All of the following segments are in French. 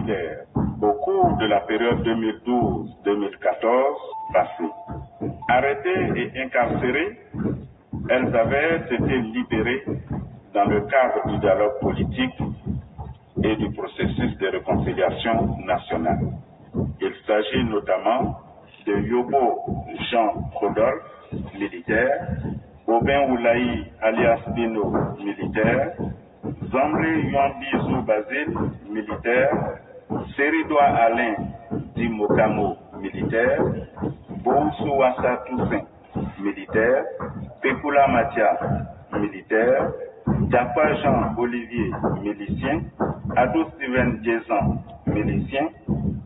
militaires au cours de la période 2012-2014 passée. Arrêtées et incarcérées, elles avaient été libérées dans le cadre du dialogue politique et du processus de réconciliation nationale. Il s'agit notamment de Yobo Jean Rodolphe, militaire, Aubin Oulaï alias Bino, militaire, Zamblé Yuambizou Basile, militaire, Seridoa Alain Dimokamo, militaire, Boussou Assa Toussaint, militaire, Pekula Matia, militaire, Dapa Jean Olivier, milicien, Ado Steven Diezan, milicien,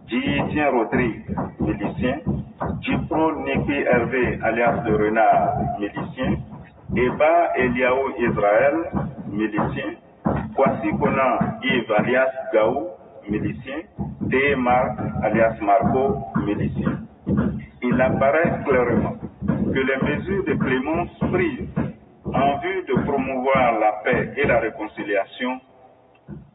Djitien Rodrigue, milicien, Djipro Niki Hervé alias de Renard, milicien, Eba Eliaou Israël, milicien, Kwasi Konan Yves alias Gaou, milicien, T. Marc alias Marco, milicien. Il apparaît clairement que les mesures de clémence prises en vue de promouvoir la paix et la réconciliation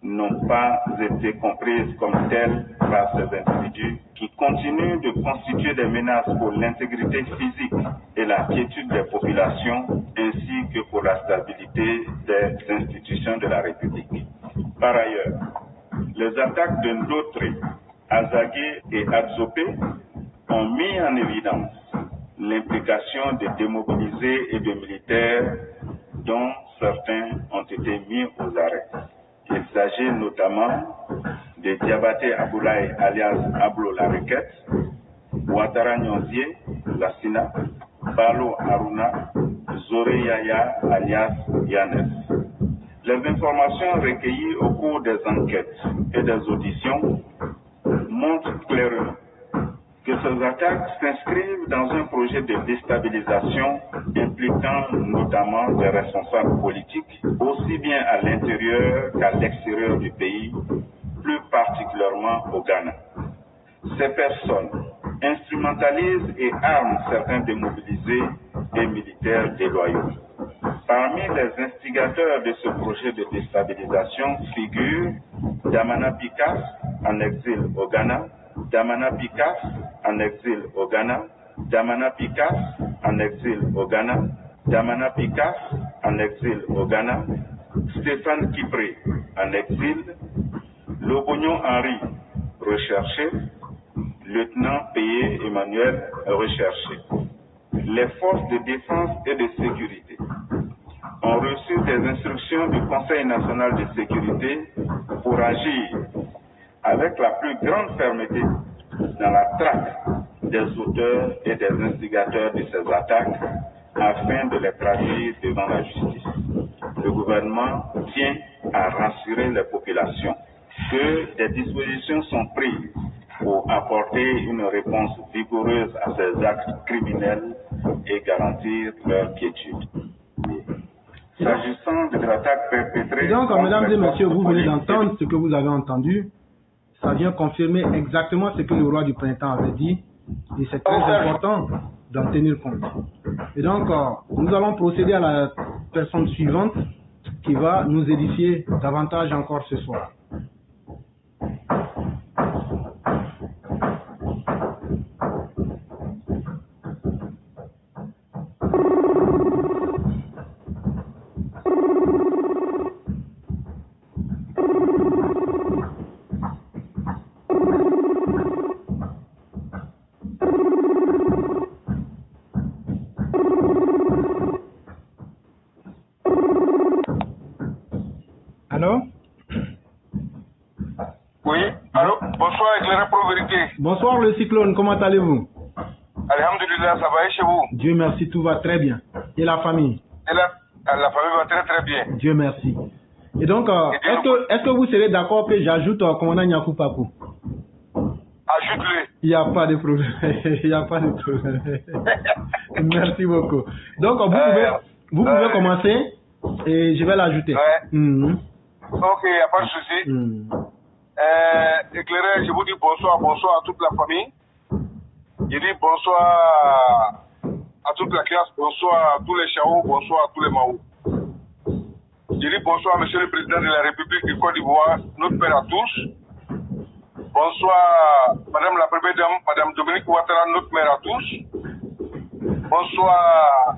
n'ont pas été comprises comme telles par ces individus qui continuent de constituer des menaces pour l'intégrité physique et la quiétude des populations ainsi que pour la stabilité des institutions de la République. Par ailleurs, les attaques de Ndotré, Azagué et Adzopé ont mis en évidence l'implication de démobilisés et de militaires dont certains ont été mis aux arrêts. Il s'agit notamment de Diabaté Aboulaye alias Ablo la Requête, Ouattara Nyonzié, Lassina, Balo Aruna, Zoré Yaya alias Yanes. Les informations recueillies au cours des enquêtes et des auditions montrent clairement que ces attaques s'inscrivent dans un projet de déstabilisation impliquant notamment des responsables politiques, aussi bien à l'intérieur qu'à l'extérieur du pays, plus particulièrement au Ghana. Ces personnes instrumentalisent et arment certains démobilisés et militaires déloyaux. Parmi les instigateurs de ce projet de déstabilisation figurent Damana Bikas, en exil au Ghana, Damana Bikas, en exil au Ghana, Damana Bikas, en exil au Ghana, Damana Bikas, en exil au Ghana, Stéphane Kipré, en exil, Lobognon Henri, recherché, lieutenant payé Emmanuel, recherché. Les forces de défense et de sécurité ont reçu des instructions du Conseil national de sécurité pour agir avec la plus grande fermeté dans la traque des auteurs et des instigateurs de ces attaques afin de les traduire devant la justice. Le gouvernement tient à rassurer les populations que des dispositions sont prises pour apporter une réponse vigoureuse à ces actes criminels et garantir leur quiétude. S'agissant de l'attaque perpétrée... Donc, mesdames et messieurs, vous venez d'entendre ce que vous avez entendu. Ça vient confirmer exactement ce que le roi du printemps avait dit. Et c'est très important d'en tenir compte. Et donc, nous allons procéder à la personne suivante qui va nous édifier davantage encore ce soir. Allô? Oui, allô? Bonsoir, éclairé pour vérité. Bonsoir le cyclone, comment allez-vous? Alhamdulillah, ça va et chez vous? Dieu merci, tout va très bien. Et la famille? Et la famille va très très bien. Dieu merci. Et donc, est-ce que vous serez d'accord que j'ajoute commandant Nyakou Pakou? Ajoute-le. Il n'y a pas de problème. Il n'y a pas de problème. Merci beaucoup. Donc, vous pouvez commencer et je vais l'ajouter. Ouais. Ok, il n'y a pas de souci. Éclairé, je vous dis bonsoir à toute la famille. Je dis bonsoir à toute la classe, bonsoir à tous les Chaos, bonsoir à tous les Mao. Je dis bonsoir à Monsieur le Président de la République du Côte d'Ivoire, notre père à tous. Bonsoir, Madame la Première Dame, Madame Dominique Ouattara, notre mère à tous. Bonsoir,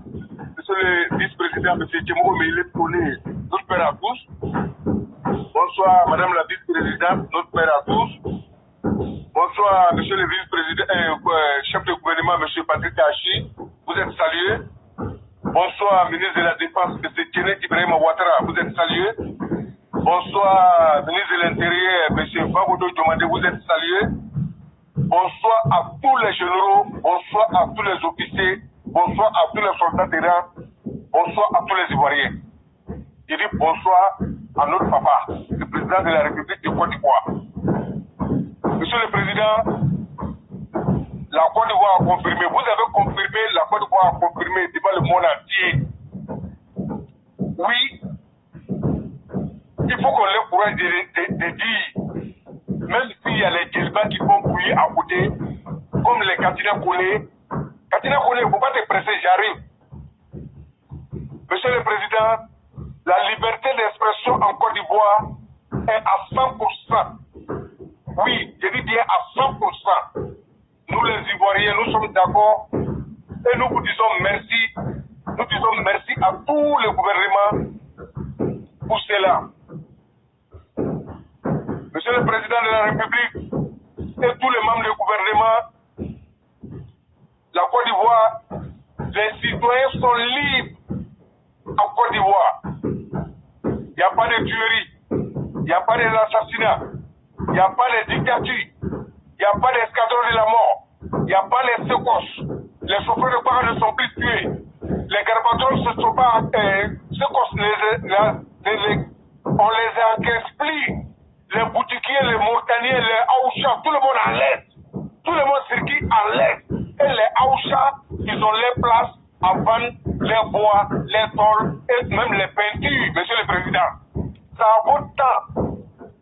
Monsieur le Vice-président, Monsieur Tchemou Meïlep-Kone, notre père à tous. Bonsoir, Madame la Vice-présidente, notre père à tous. Bonsoir, Monsieur le Vice-président, chef de gouvernement, Monsieur Patrick Hachi, vous êtes salué. Bonsoir, ministre de la Défense, Monsieur Kenneth Ibrahim Ouattara, vous êtes salué. Bonsoir, ministre de l'Intérieur, M. Babodo Diomande, vous êtes salué. Bonsoir à tous les généraux, bonsoir à tous les officiers, bonsoir à tous les soldats terrain, bonsoir à tous les Ivoiriens. Je dis bonsoir à notre papa, le président de la République de Côte d'Ivoire. Monsieur le Président, la Côte d'Ivoire a confirmé, vous avez confirmé, la Côte d'Ivoire a confirmé devant le monde entier. Oui, il faut qu'on ait le courage de dire, même s'il y a les djellabas qui vont bouillir à côté, comme les Katina Kone, il ne faut pas te presser, j'arrive. Monsieur le Président, la liberté d'expression en Côte d'Ivoire est à 100%. Oui, je dis bien à 100%. Nous les Ivoiriens, nous sommes d'accord et nous vous disons merci. Nous disons merci à tous les gouvernements pour cela. Monsieur le Président de la République et tous les membres du gouvernement, la Côte d'Ivoire, les citoyens sont libres en Côte d'Ivoire. Il n'y a pas de tuerie, il n'y a pas d'assassinat, il n'y a pas de dictature, il n'y a pas d'escadron de la mort, il n'y a pas les secousses. Les chauffeurs de car ne sont plus tués. Les garbatrons ne sont pas secousses. On les a encaissés. Les boutiquiers, les montagniers, les Aoucha, tout le monde en l'est. Tout le monde circule en l'est. Et les Aoucha, ils ont les places à vendre les bois, les tôles et même les peintures, Monsieur le Président. Ça a votre temps.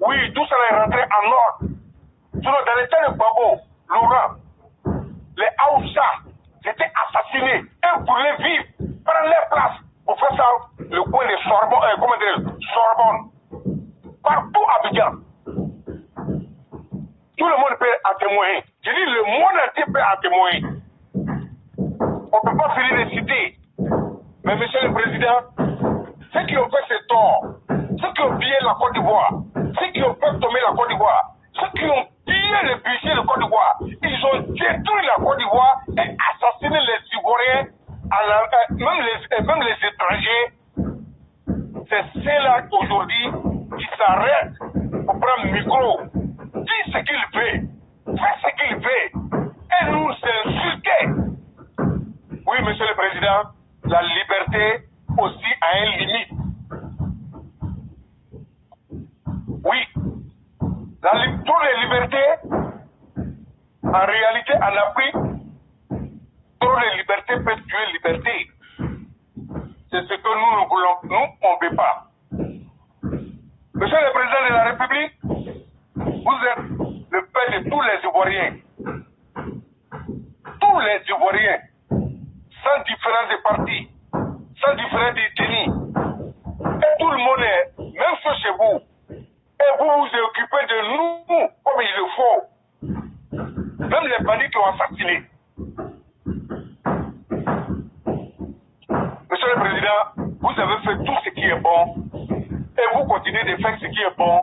Oui, tout ça est rentré en ordre. Sinon, dans les temps de Babo, Laurent, les Aoucha étaient assassinés. Ils voulaient vivre, prendre les places pour faire ça, le coin de Sorbonne, comment dire, Sorbonne. Partout à Abidjan. Tout le monde peut en témoigner. Je dis le monde entier peut en témoigner. On ne peut pas finir de citer. Mais Monsieur le Président, ceux qui ont fait ce tort, ceux qui ont pillé la Côte d'Ivoire, ceux qui ont fait tomber la Côte d'Ivoire, ceux qui ont pillé le budget de Côte d'Ivoire, ils ont détruit la Côte d'Ivoire et assassiné les Ivoiriens, même les étrangers. C'est cela aujourd'hui qui s'arrête pour prendre le micro, dit ce qu'il fait, fait ce qu'il fait, et nous s'insulter. Oui, Monsieur le Président, la liberté aussi a une limite. Oui, trop de liberté, en réalité, en Afrique, trop de liberté peut tuer liberté. C'est ce que nous ne voulons, nous, on ne veut pas. Monsieur le Président de la République, vous êtes le père de tous les Ivoiriens. Tous les Ivoiriens, sans différence de parti, sans différence d'ethnie. Et tout le monde est, même ceux chez vous. Et vous vous occupez de nous comme il le faut. Même les bandits qui ont assassiné. Monsieur le Président, vous avez fait tout ce qui est bon. Et vous continuez de faire ce qui est bon.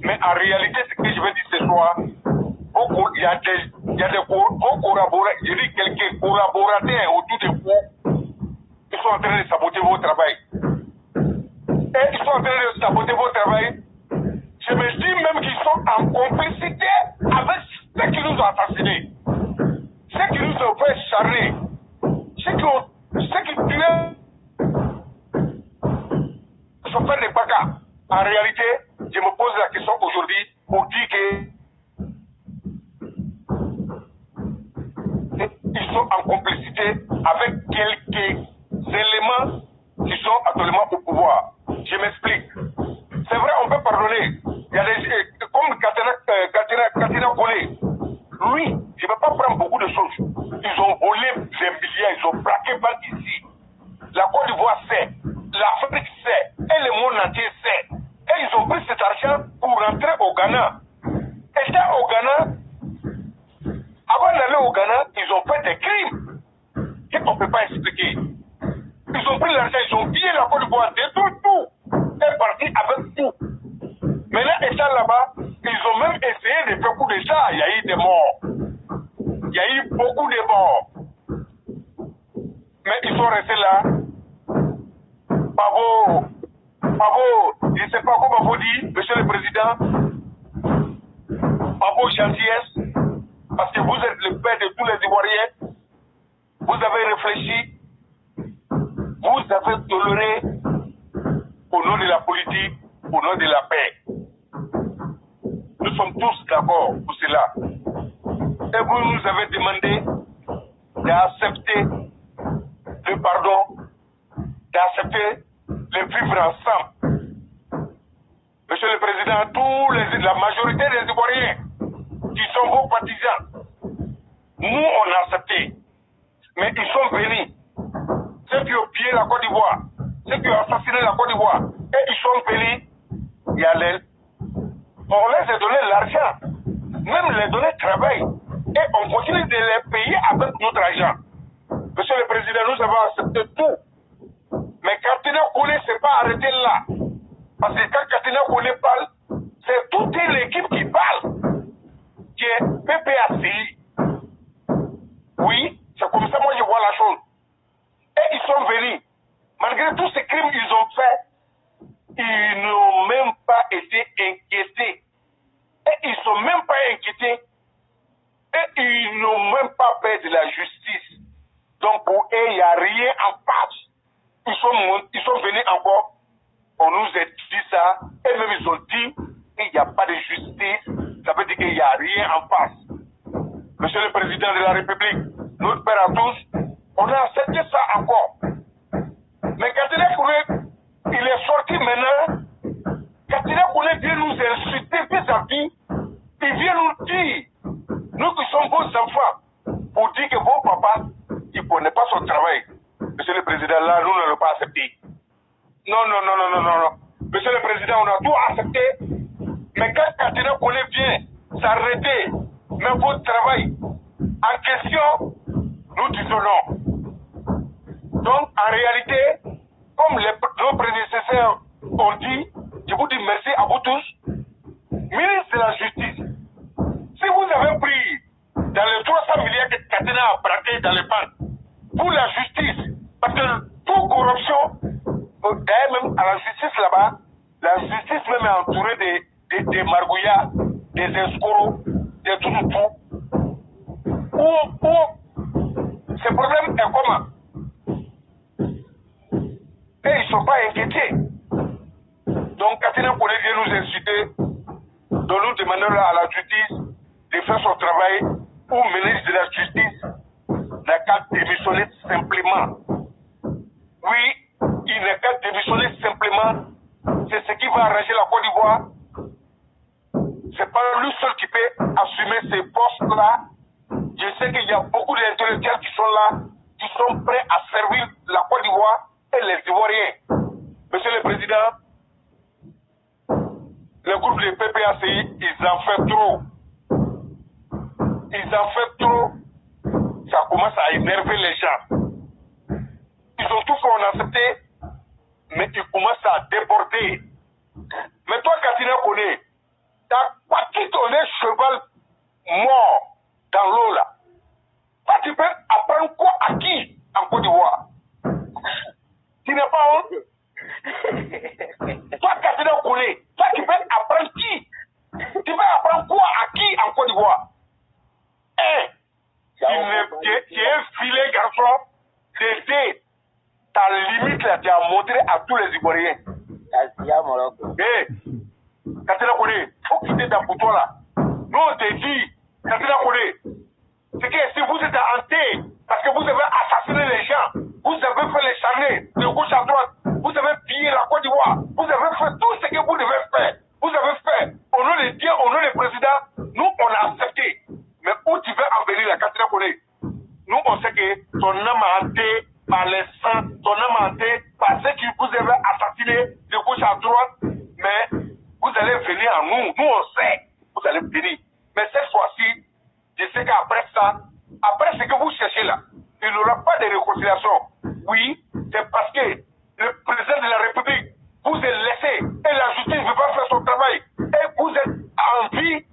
Mais en réalité, ce que je veux dire ce soir, il y a des collaborateurs, je dis quelques collaborateurs autour de vous, ils sont en train de saboter votre travail. Et ils sont en train de saboter votre travail. Je me dis même qu'ils sont en complicité avec ceux qui nous ont assassinés, ceux qui nous ont fait charrer, ceux qui tuaient le chauffeur de Baka. En réalité, je me pose la question aujourd'hui pour dire que ils sont en complicité avec quelques éléments qui sont actuellement au pouvoir. Je m'explique. C'est vrai, on peut pardonner. Il y a des, comme Katina Ghana, avant d'aller au Ghana, ils ont fait des crimes qu'on ne peut pas expliquer. Ils ont pris l'argent, ils ont pillé la Côte d'Ivoire, tout est parti avec tout. Maintenant, étant là-bas, ils ont même essayé de faire coup d'État. Il y a eu des morts. Il y a eu beaucoup de morts. Mais ils sont restés là. Pavo, je ne sais pas comment vous dire, monsieur le président, Pavo gentillesse, parce que vous êtes le père de tous les Ivoiriens. Vous avez réfléchi, vous avez toléré au nom de la politique, au nom de la paix. Nous sommes tous d'accord pour cela. Et vous nous avez demandé d'accepter le pardon, d'accepter de vivre ensemble. Monsieur le Président, la majorité des Ivoiriens qui sont vos partisans, nous on a accepté. Mais ils sont venus. Ceux qui ont pillé la Côte d'Ivoire, ceux qui ont assassiné la Côte d'Ivoire, et ils sont venus, il y a l'aile. On les a donné l'argent, même les donner travail, et on continue de les payer avec notre argent. Monsieur le Président, nous avons accepté tout. Mais Katina Koné ne s'est pas arrêté là. Parce que quand Katina Koné parle, c'est toute l'équipe qui parle, qui est PPACI. Oui, c'est comme ça moi je vois la chose. Et ils sont venus. Malgré tous ces crimes qu'ils ont fait, ils n'ont même pas été inquiétés. Et ils ne sont même pas inquiétés. Et ils n'ont même pas peur de la justice. Donc pour eux, il n'y a rien en face. Ils sont venus encore. On nous a dit ça. Et même ils ont dit qu'il n'y a pas de justice. Ça veut dire qu'il n'y a rien en face. Monsieur le Président de la République, notre père à tous, on a accepté ça encore. Mais Katina Koné, il est sorti maintenant. Katina Koné vient nous insulter vis-à-vis. Il vient nous dire, nous qui sommes vos enfants, pour dire que vos papas, ils ne connaissent pas son travail. Monsieur le Président, là, nous ne l'avons pas accepté. Non. Monsieur le Président, on a tout accepté. Mais quand Katina Koné vient s'arrêter, mais votre travail en question, nous disons non. Donc, en réalité, comme nos prédécesseurs ont dit, je vous dis merci à vous tous. Ministre de la Justice, si vous avez pris dans les 300 milliards que Katina a emprunté dans les banques pour la justice, parce que toute corruption, d'ailleurs même à la justice là-bas, la justice même est entourée des margouillards, des escrocs, des tout. Ce problème est comment? Et ils ne sont pas inquiétés. Donc Katina Koné vient nous inciter, donc nous demandons à la justice de faire son travail, ou ministre de la Justice n'a qu'à démissionner simplement. Oui, il n'a qu'à démissionner simplement. C'est ce qui va arranger la Côte d'Ivoire. C'est pas lui seul qui peut assumer ces postes-là. Je sais qu'il y a beaucoup d'intellectuels qui sont là, qui sont prêts à servir la Côte d'Ivoire et les Ivoiriens. Monsieur le Président, le groupe de PPACI, ils en font trop. Ils en font trop. Ça commence à énerver les gens. Ils ont tout fait, on a accepté, mais ils commencent à déborder. Mais toi, Katina Koné, t'as pas quitté ton cheval mort dans l'eau là. Toi, tu peux apprendre quoi à qui en Côte d'Ivoire? Tu n'es pas honte? Toi, Katina Koné, toi, tu peux apprendre qui? Tu peux apprendre quoi à qui en Côte d'Ivoire? Tu es un filet garçon, t'aider. Ta limite là, tu as montré à tous les Ivoiriens. Katina Koné, faut quitter ta bouton là. Nous on te dit, Katina Koné, c'est que si vous êtes hanté, parce que vous avez assassiné les gens, vous avez fait les charnets de gauche à droite, vous avez pillé la Côte d'Ivoire, vous avez fait tout ce que vous devez faire. Vous avez fait, au nom de Dieu, au nom du président, nous on a accepté. Mais où tu veux en venir la Katina Koné? Nous on sait que ton âme a hanté par les sangs, ton âme a hanté par ceux qui vous avez assassiné de gauche à droite, mais vous allez venir à nous, nous on sait, vous allez venir. Mais cette fois, ça, après ce que vous cherchez là, il n'y aura pas de réconciliation. Oui, c'est parce que le président de la République vous est laissé et la justice ne veut pas faire son travail. Et vous êtes en vie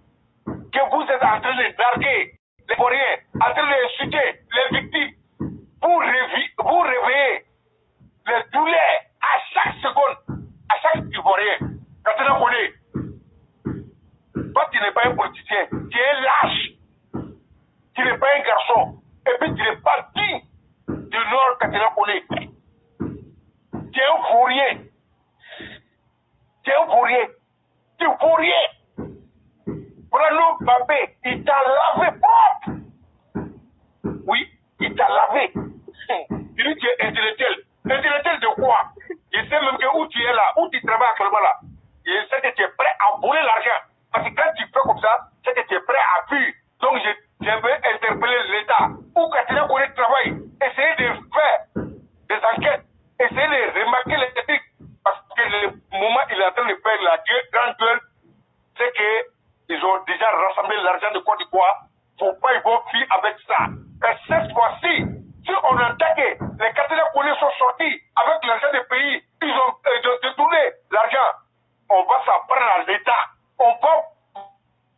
que vous êtes en train de darguer les Ivoiriens, en train d'insulter les victimes. Vous réveillez les douleurs à chaque seconde, à chaque Ivoirien. Quand on a connu, toi tu n'es pas un politicien, tu es lâche, tu n'es pas un garçon, et puis tu n'es pas digne du Nord Katina Kone. Tu es un vaurien. Tu es un vaurien. Tu es vaurien. Bruno Babé, il t'a lavé propre. Oui, il t'a lavé. Il dit que tu es intellectuel. Intellectuel de quoi? Je sais même que où tu es là, où tu travailles actuellement là, je sais que tu es prêt à voler l'argent. Parce que quand tu fais comme ça, c'est que tu es prêt à fuir. Donc je veux interpeller l'État. Où Katina Kone travaille, essayez de faire des enquêtes, essayez de remarquer les techniques. Parce que le moment où il est en train de faire la grande gueule, c'est qu'ils ont déjà rassemblé l'argent de Côte d'Ivoire. Il ne faut pas y vont fuir avec ça. Et cette fois-ci, si on entend que les Katina Kone sont sortis avec l'argent du pays, ils ont détourné l'argent, on va s'en prendre à l'État.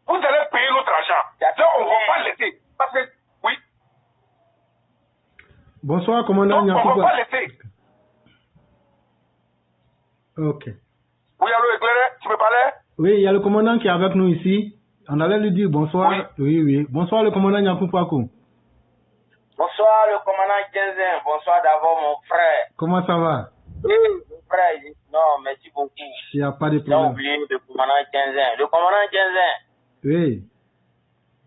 Vous allez payer notre argent. Là, on ne va pas laisser. Parce que, oui. Bonsoir, commandant Nyakupa. On ne va pas laisser. Ok. Oui, allô, éclairé, tu me parlais? Oui, il y a le commandant qui est avec nous ici. On allait lui dire bonsoir. Oui, oui. Bonsoir, le commandant Nyakupakou. Bonsoir, le commandant Genzin. Bonsoir d'abord, mon frère. Comment ça va? Oui, mon frère. Non, merci beaucoup. Il n'y a pas de J'ai problème. oublié le commandant Genzin. Le commandant Genzin. Oui.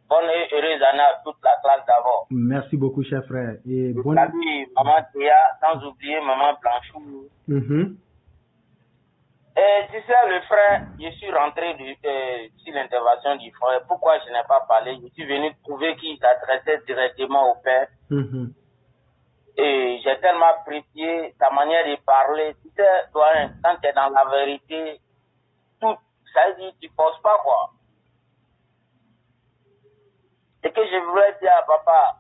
Bonne et heureuse année à toute la classe d'abord. Merci beaucoup, cher frère. Et bonne... Salut, maman Théa, sans oublier maman Blanchou. Et tu sais, le frère, je suis rentré sur l'intervention du frère. Pourquoi je n'ai pas parlé? Je suis venu trouver qu'il s'adressait directement au père. Et j'ai tellement apprécié ta manière de parler. Tu sais, toi, quand tu es dans la vérité, tout, ça dit, tu ne forces pas, quoi. Ce que je voulais dire à papa,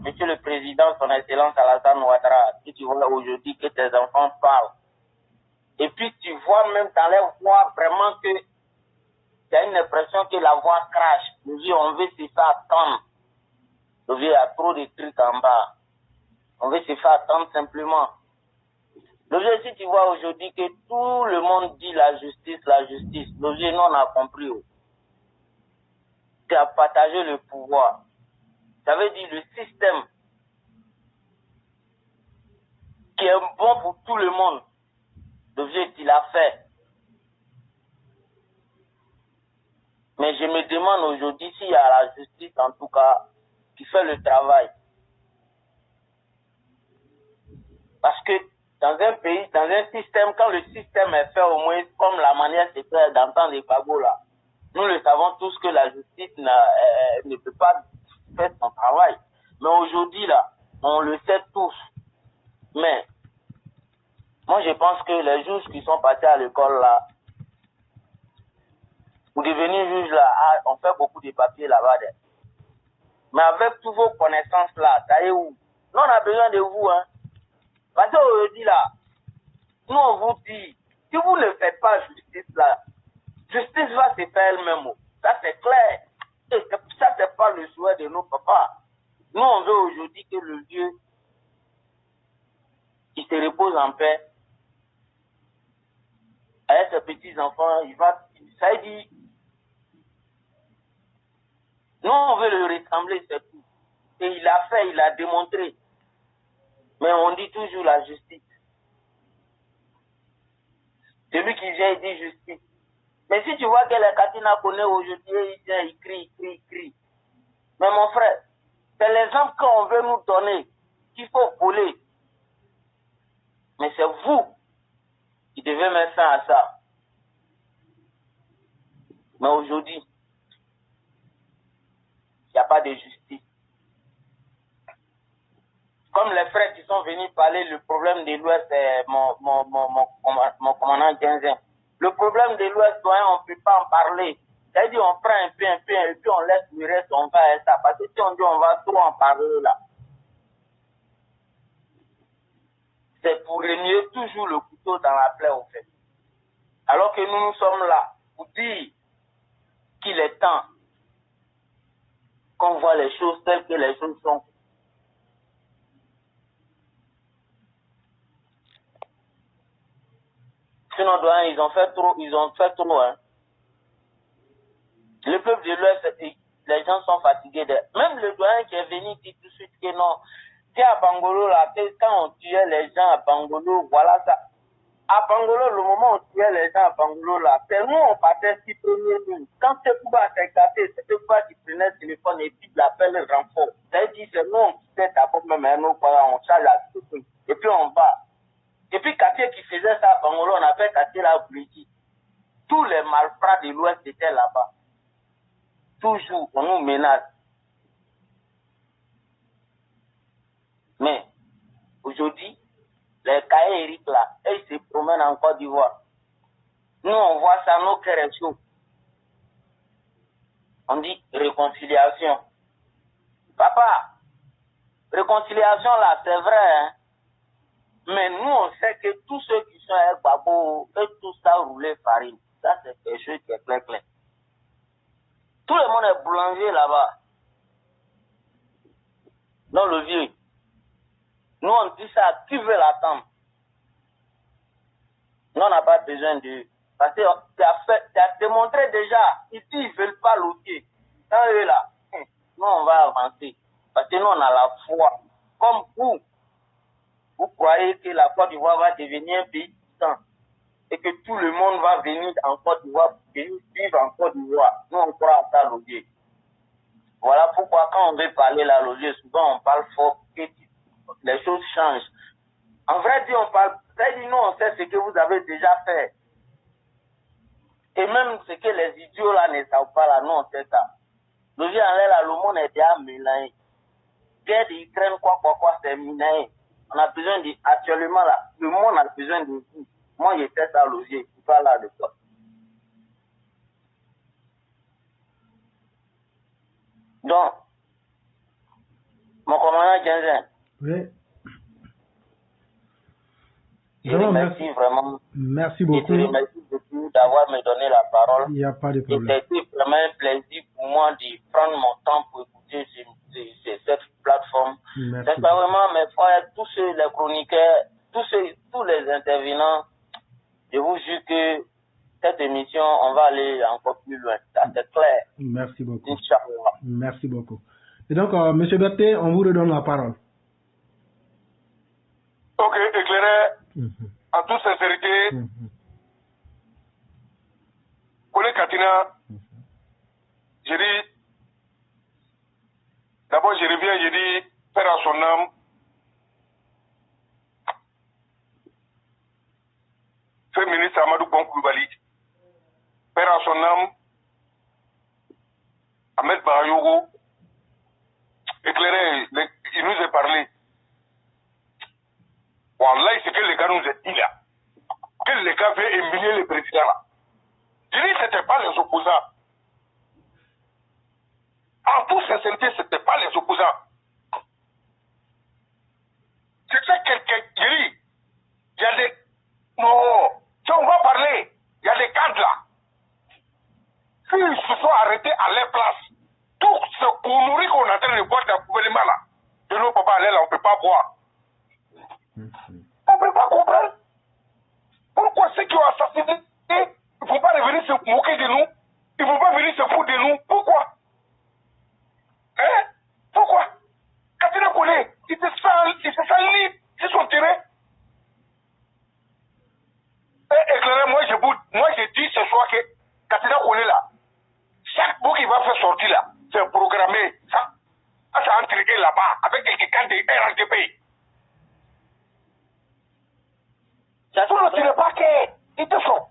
Monsieur le Président, son Excellence Alassane Ouattara, que tu vois aujourd'hui que tes enfants parlent. Et puis tu vois même dans leur voix vraiment que tu as une impression que la voix crache. Nous dit, on veut se faire attendre. Nous dit, il y a trop de trucs en bas. On veut se faire attendre simplement. Nous dit, si tu vois aujourd'hui que tout le monde dit la justice, nous dit, nous on a compris. Tu as partagé le pouvoir. Ça veut dire le système qui est bon pour tout le monde. Le vieux, il a fait. Mais je me demande aujourd'hui s'il y a la justice, en tout cas, qui fait le travail. Parce que dans un pays, dans un système, quand le système est fait au moins comme la manière c'est fait d'entendre les fagots là, nous le savons tous que la justice ne peut pas faire son travail. Mais aujourd'hui là, on le sait tous. Mais moi, je pense que les juges qui sont passés à l'école là, pour devenir juge là, on fait beaucoup de papiers là-bas. Mais avec toutes vos connaissances là, ça y est où? Nous, on a besoin de vous, hein. Parce qu'aujourd'hui là, nous, on vous dit, si vous ne faites pas justice là, justice va se faire elle-même. Ça, c'est clair. Et ça, c'est pas le souhait de nos papas. Nous, on veut aujourd'hui que le vieux, il se repose en paix. Avec ses petits-enfants, ça dit, nous on veut le ressembler, c'est tout. Et il a fait, il a démontré. Mais on dit toujours la justice. Celui qui vient, il dit justice. Mais si tu vois que les Katina Kone aujourd'hui, il vient, il crie. Mais mon frère, c'est l'exemple qu'on veut nous donner, qu'il faut voler. Mais c'est vous qui devez mettre fin à ça. Mais aujourd'hui, il n'y a pas de justice. Comme les frères qui sont venus parler, le problème de l'Ouest, mon commandant Genzin. Le problème de l'Ouest, on ne peut pas en parler. C'est-à-dire, on prend un peu, et puis on laisse le reste, on va à ça. Parce que si on dit on va trop en parler là, c'est pour remuer toujours le couteau dans la plaie, au fait. Alors que nous sommes là pour dire qu'il est temps qu'on voit les choses telles que les choses sont. Sinon, ils ont fait trop, hein. Le peuple de l'Ouest, les gens sont fatigués. Même le doyen qui est venu dit tout de suite que non. C'est à Bangolo, là, quand on tuait les gens à Bangolo, voilà ça. À Bangolo, le moment où on tuait les gens à Bangolo, là, c'est nous, on partait si premier ligne. Quand Sekouba s'est gâté, c'est Sekouba qui prenait le téléphone et puis l'appelle renfort. C'est-à-dire, c'est nous, on quittait d'abord même un autre, on charge la téléphone. Et puis on va. Et puis, Katia qui faisait ça à Bangolo, on appelle Katia la Brigi. Tous les malfrats de l'Ouest étaient là-bas. Toujours, on nous menace. Mais, aujourd'hui, les cahiers Eric là, ils se promènent en Côte d'Ivoire. Nous, on voit ça, nos cœurs chauds. On dit réconciliation. Papa, réconciliation là, c'est vrai, hein. Mais nous, on sait que tous ceux qui sont avec Babo, eux, tout ça roulé farine. Ça, c'est quelque chose qui est clair. Tout le monde est boulanger là-bas. Dans le vieux. Nous, on dit ça, qui veut l'attendre? Nous, on n'a pas besoin de... Parce que tu as démontré déjà, ici, ils ne veulent pas l'outil. Quand eux là, nous, on va avancer. Parce que nous, on a la foi. Comme vous croyez que la Côte d'Ivoire va devenir un pays puissant et que tout le monde va venir en Côte d'Ivoire, vivre en Côte d'Ivoire. Nous, on croit à ça, l'objet. Voilà pourquoi quand on veut parler là, l'objet, souvent on parle fort, que les choses changent. En vrai, on parle, c'est-à-dire nous, on sait ce que vous avez déjà fait. Et même ce que les idiots là ne savent pas là, nous, on sait ça. L'objet en l'air là, le monde est déjà mélangé. Guerre d'Ukraine, quoi, c'est mélangé. On a besoin de, actuellement là, le monde a besoin de vous. Moi, je fais ça, l'objet, je suis pas là de toi. Donc, mon commandant Genzen. Oui. Je remercie vraiment. Merci beaucoup. Je te remercie beaucoup d'avoir me donné la parole. Il n'y a pas de problème. C'était vraiment un plaisir pour moi de prendre mon temps pour écouter cette plateforme. C'est vraiment mes frères, tous les chroniqueurs, tous les intervenants. Je vous jure que cette émission, on va aller encore plus loin. Ça, c'est clair. Merci beaucoup. Inch'Allah. Merci beaucoup. Et donc, M. Berthe, on vous redonne la parole. Ok, éclairé, en toute sincérité, Kole Katina, je dis, d'abord je reviens, je dis, Père à son âme, Fait ministre Amadou Bonkoulibaly, Père à son âme, Ahmed Barayogo, éclairé, il nous a parlé. Wallah, c'est que les gars nous ont dit là, que les gars veulent humilier le président là. Je dis, ce n'était pas les opposants. En toute sincérité, ce n'était pas les opposants. C'était quelqu'un qui dit, il y a des... Non, si on va parler, il y a des cadres là. S'ils se sont arrêtés à leur place, tout ce qu'on nourrit qu'on est en train de boire dans le gouvernement là, de nos papas là, on ne peut pas boire. On ne peut pas comprendre. Pourquoi ceux qui ont assassiné, ils ne vont pas revenir se moquer de nous, ils ne vont pas venir se foutre de nous. Pourquoi? Hein? Pourquoi? Katina Kole, ils se salit sur son terrain. Éclairez, moi je dis ce soir que Katina Kole là, chaque bout qu'il va faire sortir là, c'est programmé. Ça a intrigué là-bas avec quelqu'un de RHDP. Tu n'es pas que, il te faut.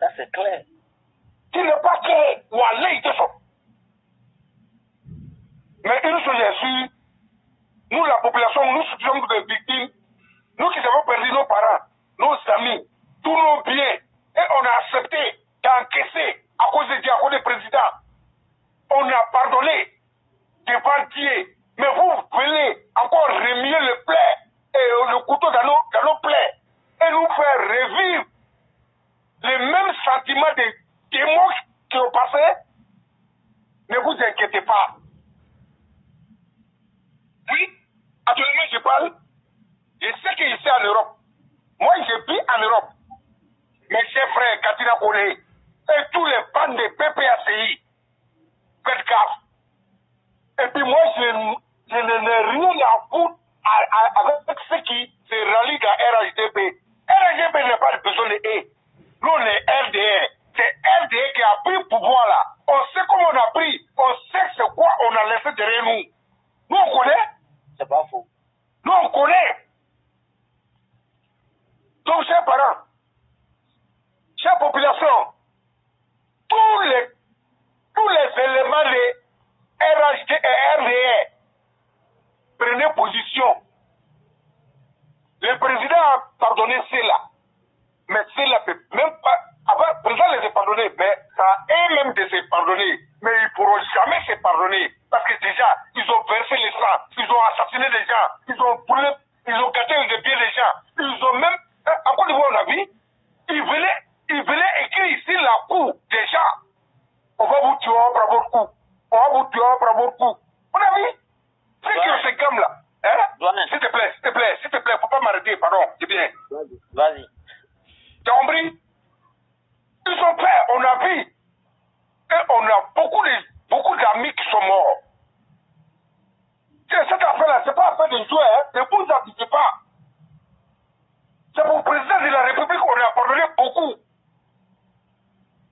Ça c'est clair. Tu n'es pas que, ou aller, il te faut. Mais une chose est sûre, nous la population, nous sommes des victimes, nous qui avons perdu nos parents, nos amis, tous nos biens, et on a accepté d'encaisser à cause de Dieu, à cause du président. On a pardonné devant Dieu. Mais vous voulez encore remuer le plaie et le couteau dans nos plaies et nous faire revivre les mêmes sentiments des démons qui ont passé. Ne vous inquiétez pas. Oui, actuellement je parle. Je sais que je suis en Europe. Moi je vis en Europe. Mes chers frères, Katina Kone et tous les bandes de PPACI, faites gaffe. Et puis moi je n'ai rien à foutre avec ceux qui se rallient dans RHDP. RHDP n'a pas besoin de eux. Nous on est RDR. C'est RDR qui a pris le pouvoir là. On sait comment on a pris. On sait c'est quoi on a laissé derrière nous. Nous on connaît. C'est pas faux. Nous on connaît. Donc chers parents, chère population, tous les éléments de RHD et RDR, prenez position. Le président a pardonné cela, mais cela peut même pas. Avant, le président les a pardonnés, mais ça a eux-mêmes de se pardonner. Mais ils ne pourront jamais se pardonner. Parce que déjà, ils ont versé le sang, ils ont assassiné des gens, ils ont brûlé, ils ont gâté les biens des gens, ils ont même, en Côte d'Ivoire, on a vu, ils venaient écrire ici la cour des gens. On va vous tuer, on va prendre votre coup. On va vous tuer, on va prendre votre coup. On a vu? C'est que ces gammes là. Hein? S'il te plaît, faut pas m'arrêter, pardon, c'est bien. Vas-y. T'as compris? Ils sont prêts, on a vu. Et on a beaucoup d'amis qui sont morts. Cette affaire-là, c'est pas affaire de jouer, hein? Ne vous abusez pas. C'est pour le président de la République, on a pardonné beaucoup.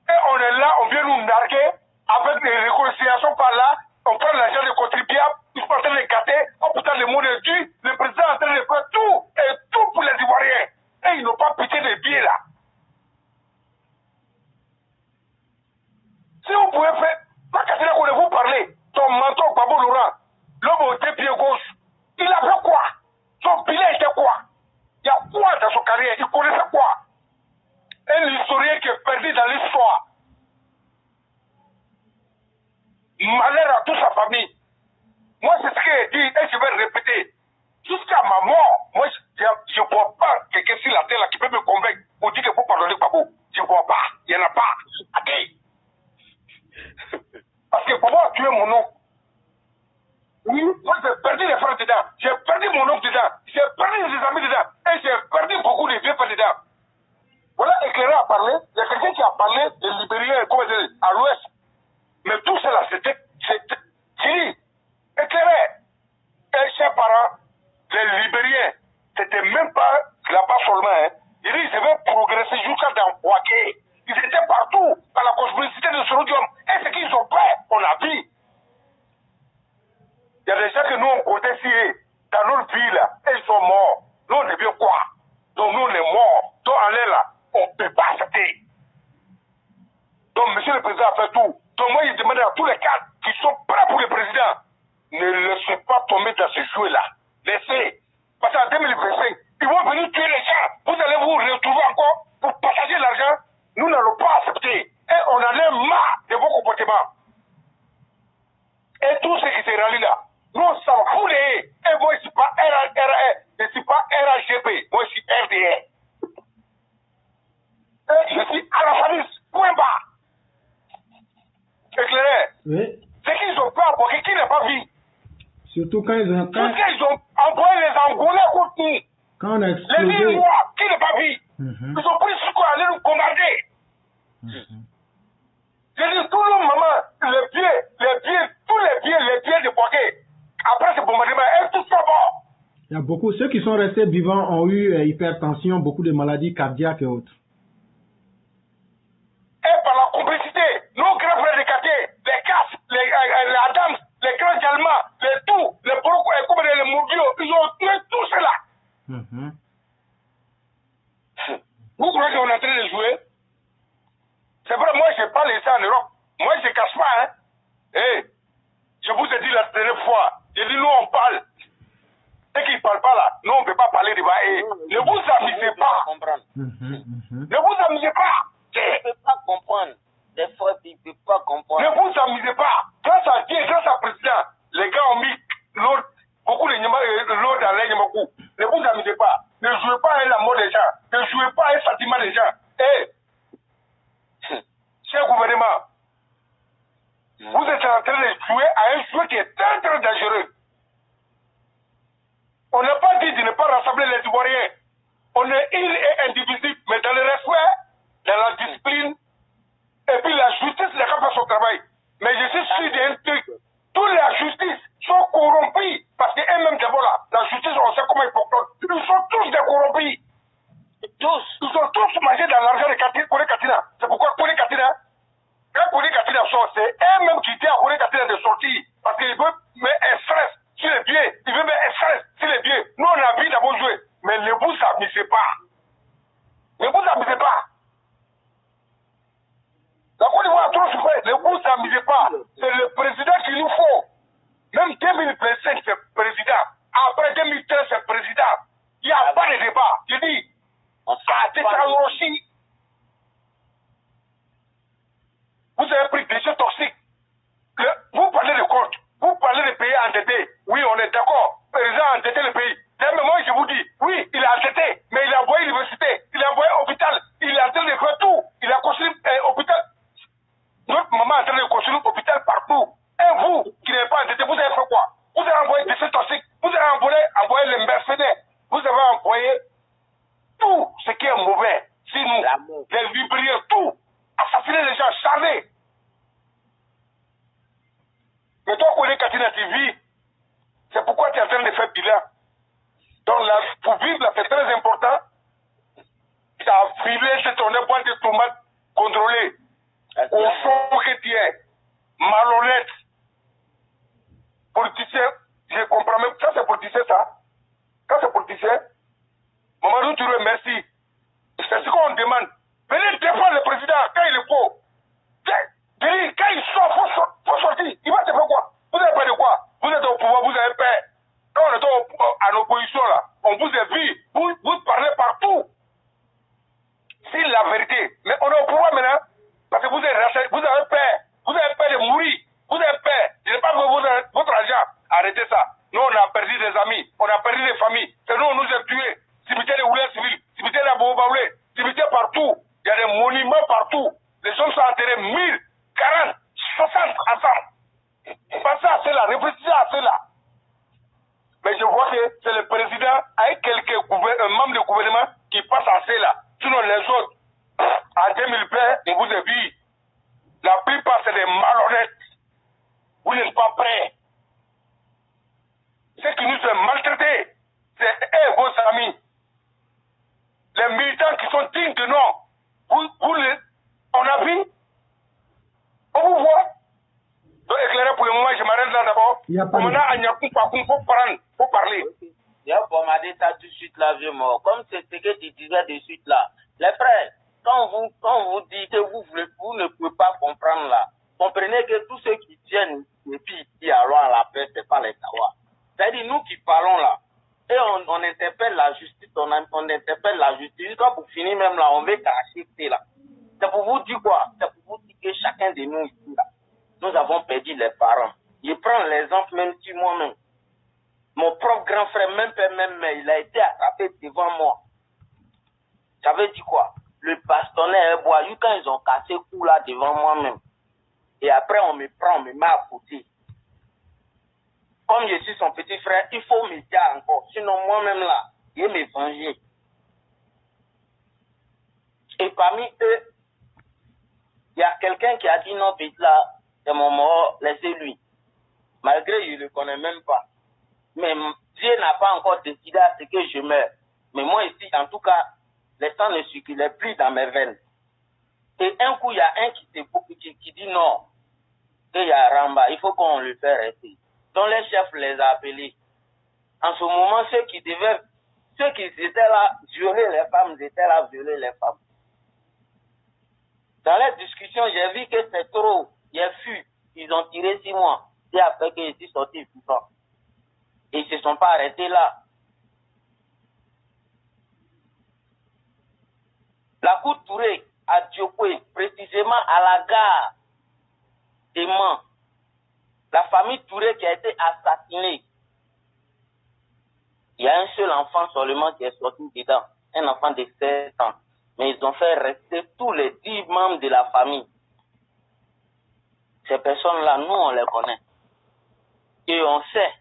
Et on est là, on vient nous narguer avec des réconciliations par là. On prend l'argent des contribuables, ils sont en train de gâter. Oh putain, le monde est dû. Le président est en train de faire tout, et tout pour les Ivoiriens. Et ils n'ont pas pitié des billets là. Si vous pouvez faire, pas qu'à dire qu'on vous parler, ton menton, Babo Laurent, l'homme au pied gauche, il a fait quoi? Son bilan était quoi? Il y a quoi dans son carrière? Il connaissait quoi? Un historien qui est perdu dans l'histoire. Malheur à toute sa famille. Moi, c'est ce que j'ai dit et je vais répéter. Jusqu'à ma mort, moi, je ne vois pas quelqu'un sur la terre là qui peut me convaincre pour dire qu'il faut pardonner Babo. Je ne vois pas. Il n'y en a pas. Attends. Parce que Babo a tué mon oncle. Oui, moi j'ai perdu les frères dedans. J'ai perdu mon oncle dedans. J'ai perdu les amis dedans. Et j'ai perdu beaucoup de vieux frères dedans. Voilà, éclairé à parler. Il y a quelqu'un qui a parlé des Libériens, comment dire, à l'ouest. Mais tout cela, c'était fini. Éclairé. Et chers parents, les Libériens, c'était même pas là-bas seulement. Hein. Ils disent, je vais progresser jusqu'à dans Waké. Ils étaient partout, dans la cosmopolité de Sorodium. Et ce qu'ils ont fait, on a vu. Il y a des gens que nous on comptait si dans notre vie là, et ils sont morts. Nous on devient quoi? Donc nous on est morts. Donc en l'air là, on ne peut pas accepter. Donc monsieur le président a fait tout. Donc moi je demande à tous les cadres qui sont prêts pour le président, ne laissez pas tomber dans ce jeu là. Laissez. Parce qu'en 2025, ils vont venir tuer les gens. Vous allez vous retrouver encore pour partager l'argent. Nous n'allons pas accepter. Et on en est marre de vos comportements. Et tous ceux qui se rallient là, nous on s'en fout de eux. Et moi je ne suis pas je suis pas RHGP, moi je suis RDR. Et je suis Alafanis, point bas. C'est clair? Oui. C'est qu'ils ont pas envoyé, qui n'a pas vu. Surtout quand ils ont... Parce qu'ils ont envoyé les Angolais contre nous. Quand on a Les explosé... 1000 mois, qui n'a pas vu. Ils ont pris ce qu'on allait nous bombarder. J'ai dit, tout le moment, les pieds, tous les pieds de Boaké, après ce bombardement, est tout ça bon. Il y a beaucoup, ceux qui sont restés vivants ont eu hypertension, beaucoup de maladies cardiaques et autres. Et par la complicité, nos grands frères de quartier, les casses, les Adams, les grands Allemands, les tout, les Boroko, les Moubio, ils ont tué tout cela. Vous croyez qu'on est en train de jouer? C'est vrai, moi je parle ici en Europe. Moi je ne cache pas, hein. Hey, je vous ai dit la dernière fois, j'ai dit nous on parle. Ceux qui ne parlent pas là, nous on ne peut pas parler devant eux. Ne vous amusez pas. Ne vous amusez pas. Je ne peux pas comprendre des fois amusez pas. Ne jouez pas avec la mort des gens. Ne jouez pas avec le sentiment des gens. Cher gouvernement, vous êtes en train de jouer à un jeu qui est très très dangereux. On n'a pas dit de ne pas rassembler les Ivoiriens. On est il et indivisible, mais dans le respect, dans la discipline, et puis la justice n'a pas fait son travail. Mais je suis sûr d'un truc. Toute la justice sont corrompus. Parce qu'eux-mêmes, d'abord là, la justice, on sait comment ils fonctionnent. Ils sont tous des corrompus. Tous. Ils ont tous mangé dans l'argent de Kone Katina. C'est pourquoi Kone Katina, quand Kone Katina sort, c'est eux-mêmes qui disent à Kone Katina de sortir. Parce qu'ils veulent mettre un stress sur les pieds. Ils veulent mettre un stress sur les pieds. Nous, on a vu d'abord jouer. Mais ne vous amusez pas. Ne vous amusez pas. La Côte d'Ivoire a trop souffert. Ne vous amusez pas. C'est le président qu'il nous faut. Même 2025, c'est président. Après 2013, c'est président. Il n'y a pas de débat. Je dis, aussi. Vous avez pris des choses toxiques. Vous parlez de compte. Vous parlez de pays endettés. Oui, on est d'accord. Le président a endetté le pays. Mais moi, je vous dis, oui, il a endetté. Mais il a envoyé l'université. Il a envoyé l'hôpital. Il a en train de faire tout. Il a construit l'hôpital. Notre maman est en train de construire l'hôpital partout. Et vous, qui n'avez pas endetté, vous avez fait quoi? Vous avez envoyé des choses toxiques. Vous avez envoyé les mercenaires. Vous avez envoyé tout ce qui est mauvais. Si nous, les vibriers, tout. Assassiner les gens, charger. Mais toi, Kone Katina, tu vis. C'est pourquoi tu es en train de faire bilan. Donc, là, pour vivre, là, c'est très important. Tu as filé c'est ton boîte de tomates contrôlée. Au fond que tu es. Malhonnête. Politicien, je comprends même. Ça, c'est politicien, ça. Quand c'est politicien, Mamadou Touré, merci. C'est ce qu'on demande. Venez défendre le président quand il est faux. Quand il sort, faut sortir. Il va te faire quoi? Vous avez peur de quoi? Vous êtes au pouvoir, vous avez peur. Quand on est en opposition, là, on vous a vu. Vous parlez partout. C'est la vérité. Mais on est au pouvoir maintenant. Parce que vous avez peur. Vous avez peur de mourir. Vous avez peur. Je n'ai pas votre argent. Arrêtez ça. Nous, on a perdu des amis. On a perdu des familles. C'est nous, on nous a tués. Cimetière de Oulé civil. Cimetière de Bobaoulé. Cimetière partout. Il y a des monuments partout. Les gens sont enterrés 1000, 40, 60 ensemble. Pensez à cela. Réfléchissez à cela. Mais je vois que c'est le président avec quelques membres du gouvernement qui passent à cela. Sinon, les autres, en 2020, on vous a vu. La plupart, c'est des malhonnêtes. Vous n'êtes pas prêts. Ceux qui nous ont maltraités, c'est eux, vos amis. Les militants qui sont dignes de nom. On a vu. On vous voit. Donc, éclairez pour le moment, je m'arrête là d'abord. Il n'y a pas de... Faut parler. Il a formaté ça tout de suite là, vieux mort. Comme c'est ce que tu disais de suite là. Les frères, quand vous dites que vous ne pouvez pas comprendre là, comprenez que tous ceux qui tiennent et puis qui allons à la paix, c'est pas les Tawa. C'est-à-dire nous qui parlons là, et on interpelle la justice, on interpelle la justice, quand pour finir même là, on veut cacher là. C'est pour vous dire quoi? C'est pour vous dire que chacun de nous ici là, nous avons perdu les parents. Je prends l'exemple même sur moi-même. Mon propre grand frère, même père, même mère, il a été attrapé devant moi. J'avais dit quoi? Le bastonnet et bois, quand ils ont cassé le cou là devant moi-même. Et après, on me prend, on me met à côté. Comme je suis son petit frère, il faut me dire encore. Sinon, moi-même là, je vais me venger. Et parmi eux, il y a quelqu'un qui a dit non, petit là, c'est mon mort, laissez-lui. Malgré je ne le connais même pas. Mais Dieu n'a pas encore décidé à ce que je meure. Mais moi ici, en tout cas, le sang ne circulait plus dans mes veines. Et un coup, il y a un qui dit non. Et il y a Ramba, il faut qu'on le fasse rester. Donc les chefs les a appelés. En ce moment, ceux qui étaient là, violer les femmes, ils étaient là, violer les femmes. Dans les discussions, j'ai vu que c'est trop. J'ai fui. Ils ont tiré 6 mois. Et après que je suis sorti tout ça. Et ils ne se sont pas arrêtés là. La cour Touré à Diopoué, précisément à la gare des Mans, la famille Touré qui a été assassinée. Il y a un seul enfant seulement qui est sorti dedans, un enfant de 16 ans. Mais ils ont fait rester tous les 10 membres de la famille. Ces personnes-là, nous, on les connaît. Et on sait.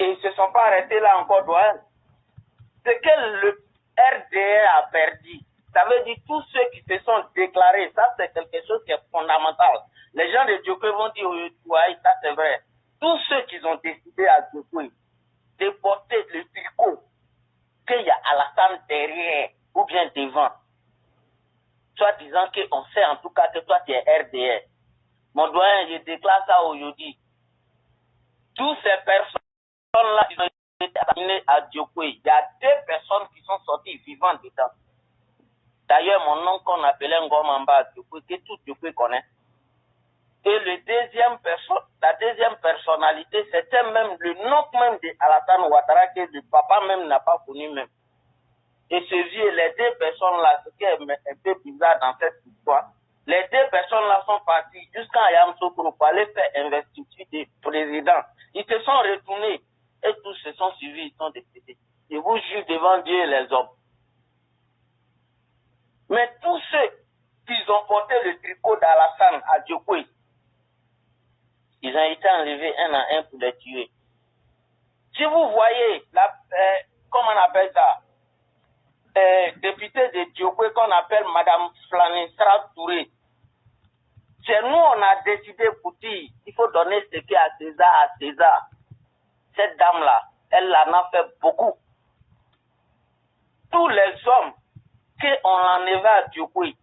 Et ils ne se sont pas arrêtés là encore, doyen. Ce que le RDR a perdu, ça veut dire tous ceux qui se sont déclarés, ça c'est quelque chose qui est fondamental. Les gens de Djokwe vont dire, oui, ça c'est vrai. Tous ceux qui ont décidé à Djokwe de porter le tricot qu'il y a Alassane derrière ou bien devant, soit disant qu'on sait en tout cas que toi tu es RDR. Mon doyen, je déclare ça aujourd'hui. Toutes ces personnes-là qui ont été assassinées à Djokwe, il y a 2 personnes qui sont sorties vivantes dedans. D'ailleurs, mon oncle qu'on appelait Ngomamba à Djokwe, que tout Djokwe connaît. Et la deuxième personnalité, c'était même le nom même de Alassane Ouattara que le papa même n'a pas connu même. Et ce vieux, les 2 personnes-là, ce qui est un peu bizarre dans cette histoire, les 2 personnes-là sont parties jusqu'à Yamsoukro pour aller faire investiture des présidents. Ils se sont retournés et tous se sont suivis, ils sont décédés. Je vous jure devant Dieu et les hommes. Mais tous ceux qui ont porté le tricot d'Alassane à Djokwe, ils ont été enlevés un à un pour les tuer. Si vous voyez, comment on appelle ça, députée de Djokwe qu'on appelle Madame Flanistra Touré, c'est nous on a décidé pour dire il faut donner ce qui est à César. Cette dame-là, elle en a fait beaucoup. Tous les hommes qu'on enlevait à Djokwe,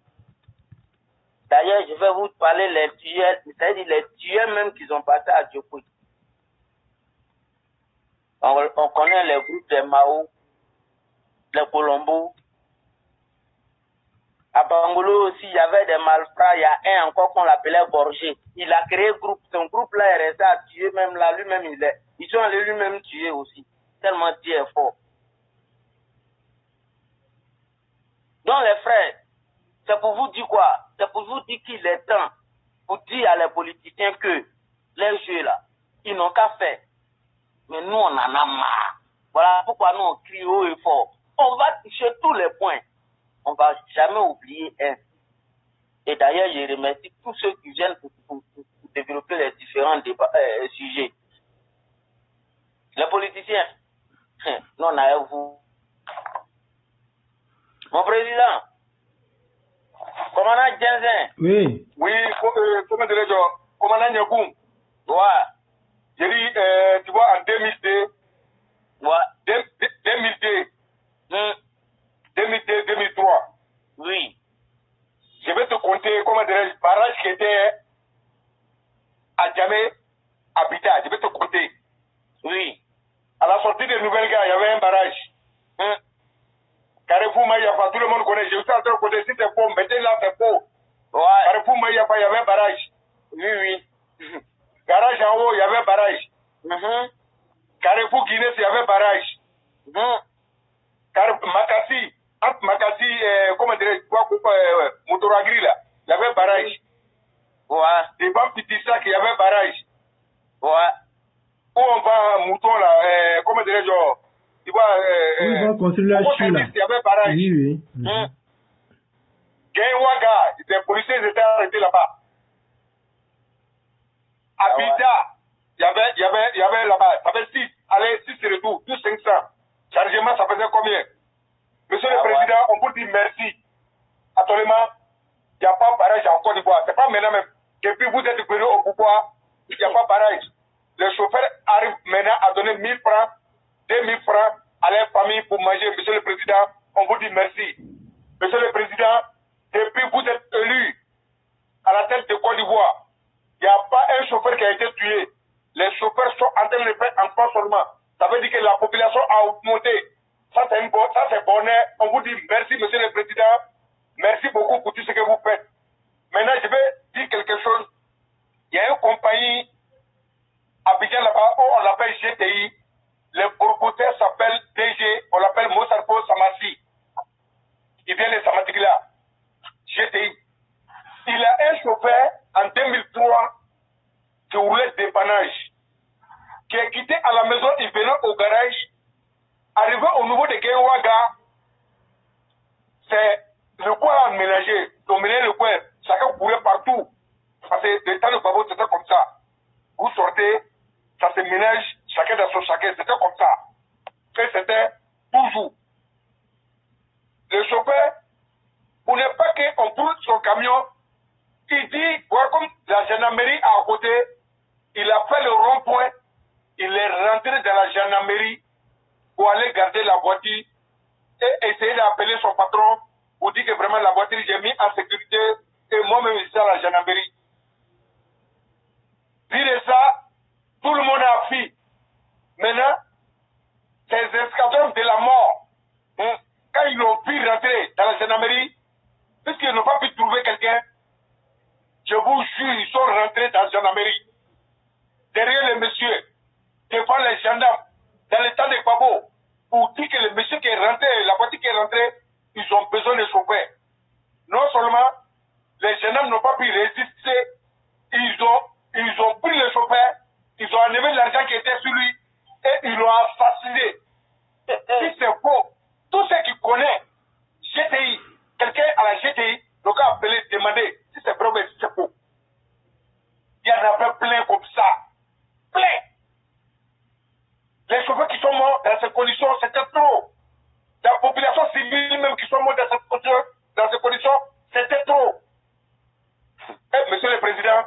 d'ailleurs, je vais vous parler les tueurs, c'est-à-dire les tueurs même qu'ils ont passé à Djokwe. On connaît les groupes des Mao, les Colombo. À Bangolo aussi, il y avait des malfrats. Il y a un encore qu'on l'appelait Gorgé. Il a créé un groupe. Son groupe-là est resté à tuer même là. Lui-même, ils sont allés lui-même tuer aussi. Tellement Dieu est fort. Donc les frères, c'est pour vous dire quoi? C'est pour vous dire qu'il est temps pour dire à les politiciens que les jeux là, ils n'ont qu'à faire. Mais nous, on en a marre. Voilà pourquoi nous, on crie haut et fort. On va toucher tous les points. On ne va jamais oublier un. Et d'ailleurs, je remercie tous ceux qui viennent pour développer les différents sujets. Les politiciens, non, à vous. Mon président, commandant Djenzen. Oui. Oui, comment dirais-je, commandant Nyagoum. Ouais. J'ai dit, tu vois, en 2002, Ouais. 2003. Oui. Je vais te compter, comment dirais-je, barrage qui était à Djamé, à Bida. Je vais te compter. Oui. À la sortie des nouvelles gars, il y avait un barrage. Carrefour Maïafa, tout le monde connaît. Je suis en train de compter si c'est faux. Mettez là, c'est faux. Ouais. Carrefour Maïafa, il y avait un barrage. Oui. Garage en haut, il y avait un barrage. Carrefour Guinness, il y avait un barrage. Makassi, entre Makassi, comment dirais-je, Motoragri là, il y avait un barrage. Ouais. Devant Petit Sac, il y avait un barrage. Ouais. Où on va à Mouton là, comment dirais-je, tu vois, Ils vont construire la chute là. il y avait un barrage. Oui. Genwaga, les policiers étaient arrêtés là-bas. À Bida, il y avait là-bas, ça fait 6, allez, 6 retours, tout 500. Chargement, ça faisait combien? Monsieur le Président, on vous dit merci. Actuellement, il n'y a pas de barrage en Côte d'Ivoire. C'est pas maintenant même. Depuis vous êtes venu au pouvoir, il n'y a pas de barrage. Les chauffeurs arrivent maintenant à donner 1000 francs, 2000 francs à leur famille pour manger. Monsieur le Président, on vous dit merci. Monsieur le Président, depuis vous êtes élu à la tête de Côte d'Ivoire, il n'y a pas un chauffeur qui a été tué. Les chauffeurs sont en train de faire un pas seulement. Ça veut dire que la population a augmenté. Ça, c'est bonheur. On vous dit merci, Monsieur le Président. Merci beaucoup pour tout ce que vous faites. Maintenant, je vais dire quelque chose. Il y a une compagnie à Abidjan là-bas où on l'appelle GTI. Le propriétaire s'appelle DG. On l'appelle Moussarko Samassi. Il vient de Samatigla. GTI. Il a un chauffeur en 2003 qui roulait dépannage. qui est quitté à la maison, il venait au garage, arrivé au niveau de Genwaga, c'est le coin à ménager, dominer le coin, chacun courait partout. Parce que le temps de Babo, c'était comme ça. Vous sortez, ça se ménage, chacun dans son chacun, c'était comme ça. Et c'était toujours. Le chauffeur, pour ne pas qu'on prenne son camion, il dit, voilà comme la gendarmerie à côté, il a fait le rond-point, il est rentré dans la gendarmerie pour aller garder la voiture et essayer d'appeler son patron pour dire que vraiment la voiture, j'ai mis en sécurité et moi-même ici à la gendarmerie. Puis de ça, tout le monde a fui. Maintenant, ces escadrons de la mort, quand ils ont pu rentrer dans la gendarmerie, puisqu'ils n'ont pas pu trouver quelqu'un, je vous jure, ils sont rentrés dans la gendarmerie. Derrière les messieurs, devant les gendarmes, dans le temps des Babo, pour dire que le monsieur qui est rentré, la voiture qui est rentrée, ils ont besoin de sauver. Non seulement, les gendarmes n'ont pas pu résister, ils ont pris le chauffeur, ils ont enlevé l'argent qui était sur lui, et ils l'ont assassiné. Si c'est faux, tous ceux qui connaissent GTI, quelqu'un à la GTI, donc a appelé, demander si c'est vrai ou si c'est faux. Il y en a plein comme ça. Plein. Les chauffeurs qui sont morts dans ces conditions, c'était trop. La population civile même qui sont morts dans ces conditions, c'était trop. Et, Monsieur le Président,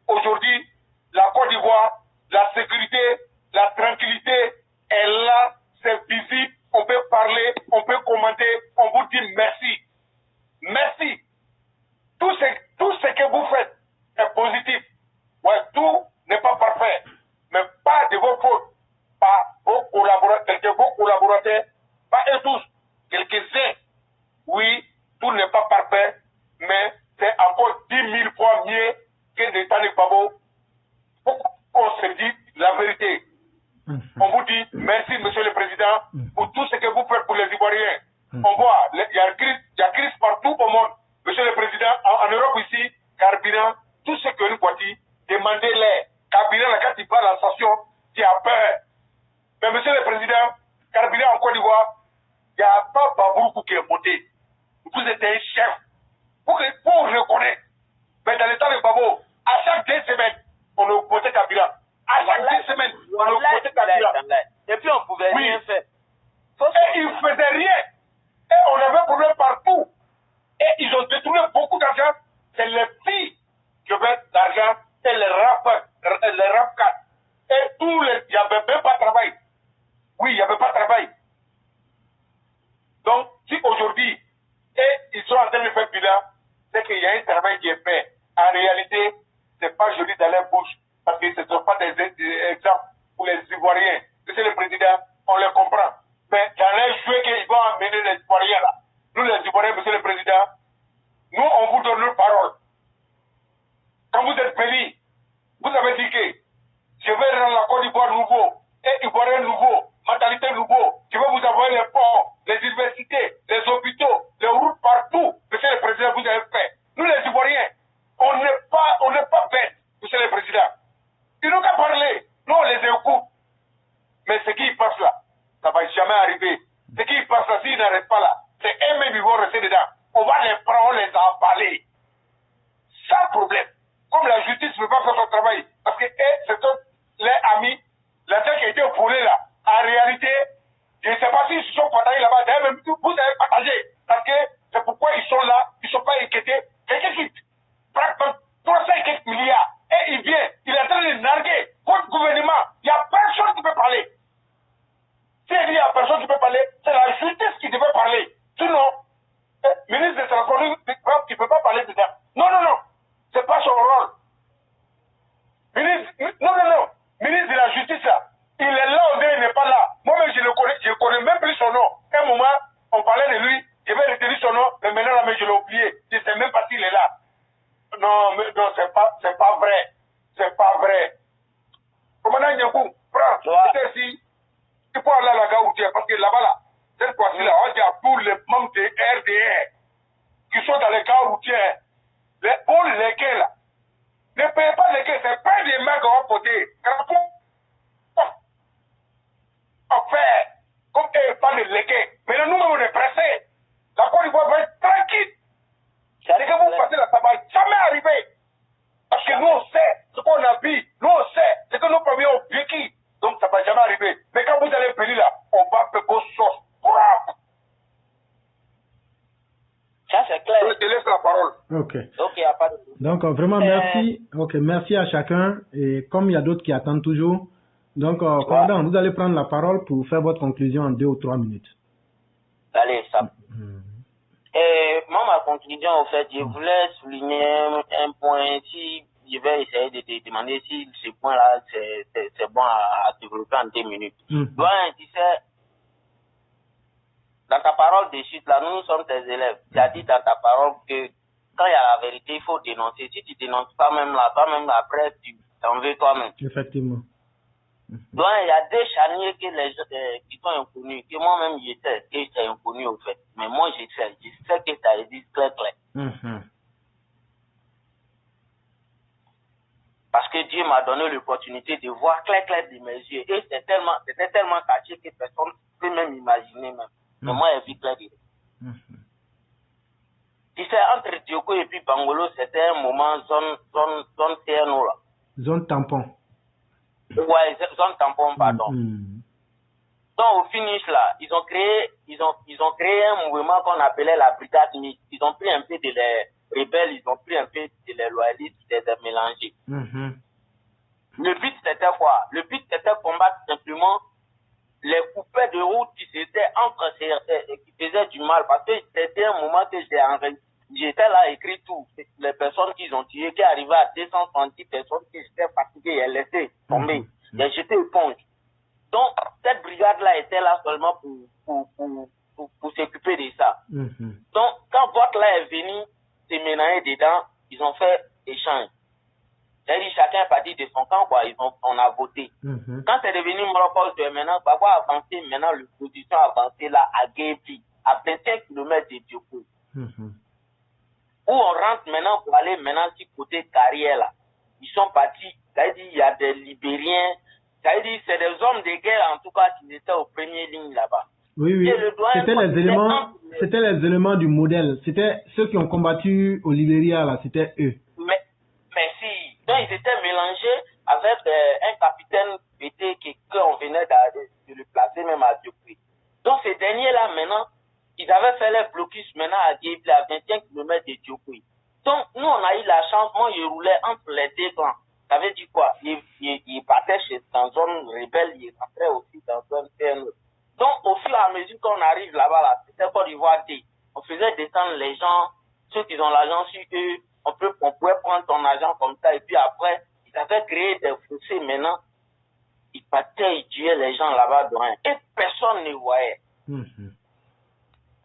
aujourd'hui, la Côte d'Ivoire, la sécurité, la tranquillité est là, c'est visible, on peut parler, on peut commenter, on vous dit merci. Merci. Tout ce que vous faites est positif. Ouais, tout n'est pas parfait, mais pas de vos fautes, pas vos collaborateurs, pas eux tous, quelques-uns. Oui, tout n'est pas parfait, mais c'est encore 10 000 fois mieux que l'État de Babo. On se dit la vérité. On vous dit merci, Monsieur le Président, pour tout ce que vous faites pour les Ivoiriens. On voit, il y a crise partout au monde. Monsieur le Président, en Europe ici, carburant, tout ce que nous voici, demandez-les. Carburant, quand il va à la station, tu as peur. Mais Monsieur le Président, carburant en Côte d'Ivoire, il n'y a pas Babouroukou qui est voté. Vous êtes un chef. Pour reconnaître. Mais dans l'état de Babo, à chaque 2 semaines, on a voté carburant. À chaque 2 semaines, on a voté carburant. Et puis on pouvait rien faire. Et ils ne faisaient rien. Et on avait problème partout. Et ils ont détourné beaucoup d'argent. C'est les filles qui avaient d'argent et les rap 4. Et tous les... Il n'y avait même pas de travail. Oui, il n'y avait pas de travail. Donc, si aujourd'hui, ils sont en train de faire bilan, c'est qu'il y a un travail qui est fait. En réalité, ce n'est pas joli dans leur bouche, parce que ce ne sont pas des exemples pour les Ivoiriens. Monsieur le Président, on les comprend. Mais dans les jeux qu'ils vont amener les Ivoiriens là, nous les Ivoiriens, Monsieur le Président, nous on vous donne notre parole. Quand vous êtes venu, vous avez dit que je vais rendre la Côte d'Ivoire nouveau, et Ivoirien nouveau, mentalité nouveau, je vais vous envoyer les ports, les universités, les hôpitaux, les routes partout. Monsieur le Président, vous avez fait. Nous les Ivoiriens, on n'est pas bêtes, Monsieur le Président. Ils n'ont qu'à parler, nous on les écoute. Mais ce qui passe là, ça ne va jamais arriver. Ce qui passe là, s'ils n'arrêtent pas là, c'est eux-mêmes qui vont rester dedans. On va les prendre, on les emballer. Sans problème. Comme la justice ne peut pas faire son travail, parce que c'est les amis, l'argent qui a été volé là, en réalité, je ne sais pas s'ils se sont partagés là-bas, d'ailleurs même vous avez partagé, parce que c'est pourquoi ils sont là, ils ne sont pas inquiétés. Quelqu'un qui prend 300 et quelques milliards, et il vient, il est en train de narguer contre le gouvernement, il n'y a personne qui peut parler. S'il y a personne qui peut parler, c'est la justice qui devait parler. Sinon, le ministre des Transports, il ne peut pas parler de ça. Non, non, non. C'est pas son rôle. Non. Ministre de la Justice, là, il est là, on dirait, il n'est pas là. Moi-même, je ne connais même plus son nom. À un moment, on parlait de lui, je vais retenir son nom, mais maintenant, là, je l'ai oublié. Je ne sais même pas s'il est là. Non, c'est pas vrai. C'est pas vrai. Commandant Nyankou, prends, c'est ici. Il faut aller à la gare routière, parce que là-bas, là, cette fois-ci, là, on dit à tous les membres de RDR qui sont dans les gares routières, pour les quais, là, ne payez pas les quais, c'est pas des mains qu'on va porter. Ok. Donc, il n'y a pas de... Donc, vraiment, merci. Ok, merci à chacun. Et comme il y a d'autres qui attendent toujours, donc, commandant, vous allez prendre la parole pour faire votre conclusion en 2 ou 3 minutes. Allez, ça. Et moi, ma conclusion, en fait, je voulais souligner un point. Si je vais essayer de demander si ce point-là, c'est bon à développer en 2 minutes. Doyen, tu sais, dans ta parole de suite, là, nous sommes tes élèves. Tu as dit dans ta parole que quand il y a la vérité, il faut dénoncer. Si tu dénonces pas même là, toi-même après, tu t'en veux toi-même. Effectivement. Donc, il y a 2 charniers que les gens, qui sont inconnus, que moi-même je sais que c'est inconnu au fait. Mais moi je sais que ça existe clair. Parce que Dieu m'a donné l'opportunité de voir clair de mes yeux. Et c'était tellement caché que personne ne peut même imaginer même. Mais moi j'ai vu clair. Tu sais, entre Djoko et puis Bangolo, c'était un moment zone CNO là. Zone tampon. Ouais, zone tampon, pardon. Donc au finish là, ils ont créé un mouvement qu'on appelait la brigade mixte. Ils ont pris un peu de les rebelles, ils ont pris un peu de les loyalistes, ils les ont mélangés. Le but c'était quoi? Le but c'était combattre simplement les coupeurs de route qui s'étaient entre qui faisaient du mal, parce que c'était un moment que j'étais là écrit tout. Les personnes qu'ils ont tuées, qui arrivaient à 270 personnes qui étaient fatiguées, elles laissaient tomber. Elles jetaient éponge. Donc, cette brigade-là était là seulement pour s'occuper de ça. Donc, quand vote-là est venu se ménager dedans, ils ont fait échange. C'est-à-dire, chacun est parti de son camp, quoi. On a voté. Quand c'est devenu Morocco, maintenant, pourquoi avancer maintenant, l'opposition a avancé là à Guépi, à 25 km de Djoko. Où on rentre maintenant pour aller maintenant sur côté carrière là. Ils sont partis, c'est-à-dire, il y a des Libériens, c'est-à-dire, c'est des hommes de guerre, en tout cas, qui étaient aux premières lignes là-bas. Oui. C'était les éléments du modèle. C'était ceux qui ont combattu au Libéria, là, c'était eux. Mais si. Donc, ils étaient mélangés avec un capitaine BT qu'on venait de le placer même à Djokoué. Donc, ces derniers-là, maintenant, ils avaient fait les blocus maintenant à Guébli, à 25 km de Djokoué. Donc, nous, on a eu la chance, moi, je roulais entre les 2 camps. Ça veut dire quoi? Il partait dans une zone rebelle, il rentrait aussi dans une zone CNE. Donc, au fur et à mesure qu'on arrive là-bas, là, c'était Côte d'Ivoire D. On faisait descendre les gens, ceux qui ont l'argent sur eux, on pouvait prendre ton argent comme ça, et puis après, ils avaient créé des fossés maintenant. Ils partaient, ils tuaient les gens là-bas de rien. Et personne ne voyait.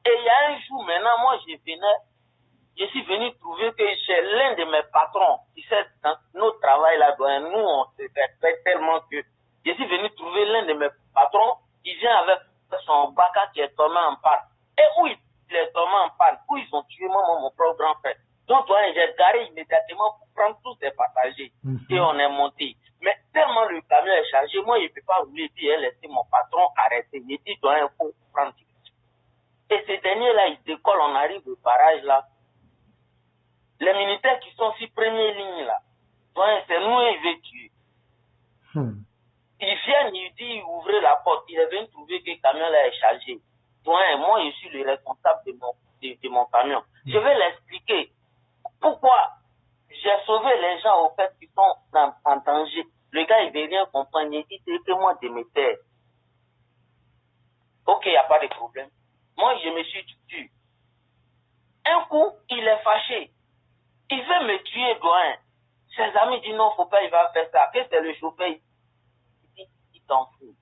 Et il y a un jour maintenant, moi, je suis venu trouver que chez l'un de mes patrons, qui sait, dans notre travail là-bas, nous, on se respecte tellement que je suis venu trouver l'un de mes patrons, il vient avec son baka qui est tombé en panne. Et où il est tombé en panne, où ils ont tué mon propre grand frère. Donc, j'ai garé immédiatement pour prendre tous ces passagers. Et on est monté. Mais tellement le camion est chargé, moi, je ne peux pas rouler, puis laisser mon patron arrêter. Il dit, il faut prendre. Et ces derniers-là, ils décollent, on arrive au barrage là. Les militaires qui sont sur première ligne là, c'est nous, ils veulent tuer. Ils viennent, ils disent, ouvrez la porte. Il est venu trouver que le camion là est chargé. Moi, je suis le responsable de mon camion. Je vais l'expliquer. Pourquoi j'ai sauvé les gens au fait qui sont en danger. Le gars, il ne veut rien comprendre. Il dit, c'est que moi de me taire. Ok, il n'y a pas de problème. Moi, je me suis tué. Un coup, il est fâché. Il veut me tuer, doyen. Ses amis disent non, faut pas, il va faire ça. Que c'est le chauffeur? Il dit, il t'en fout.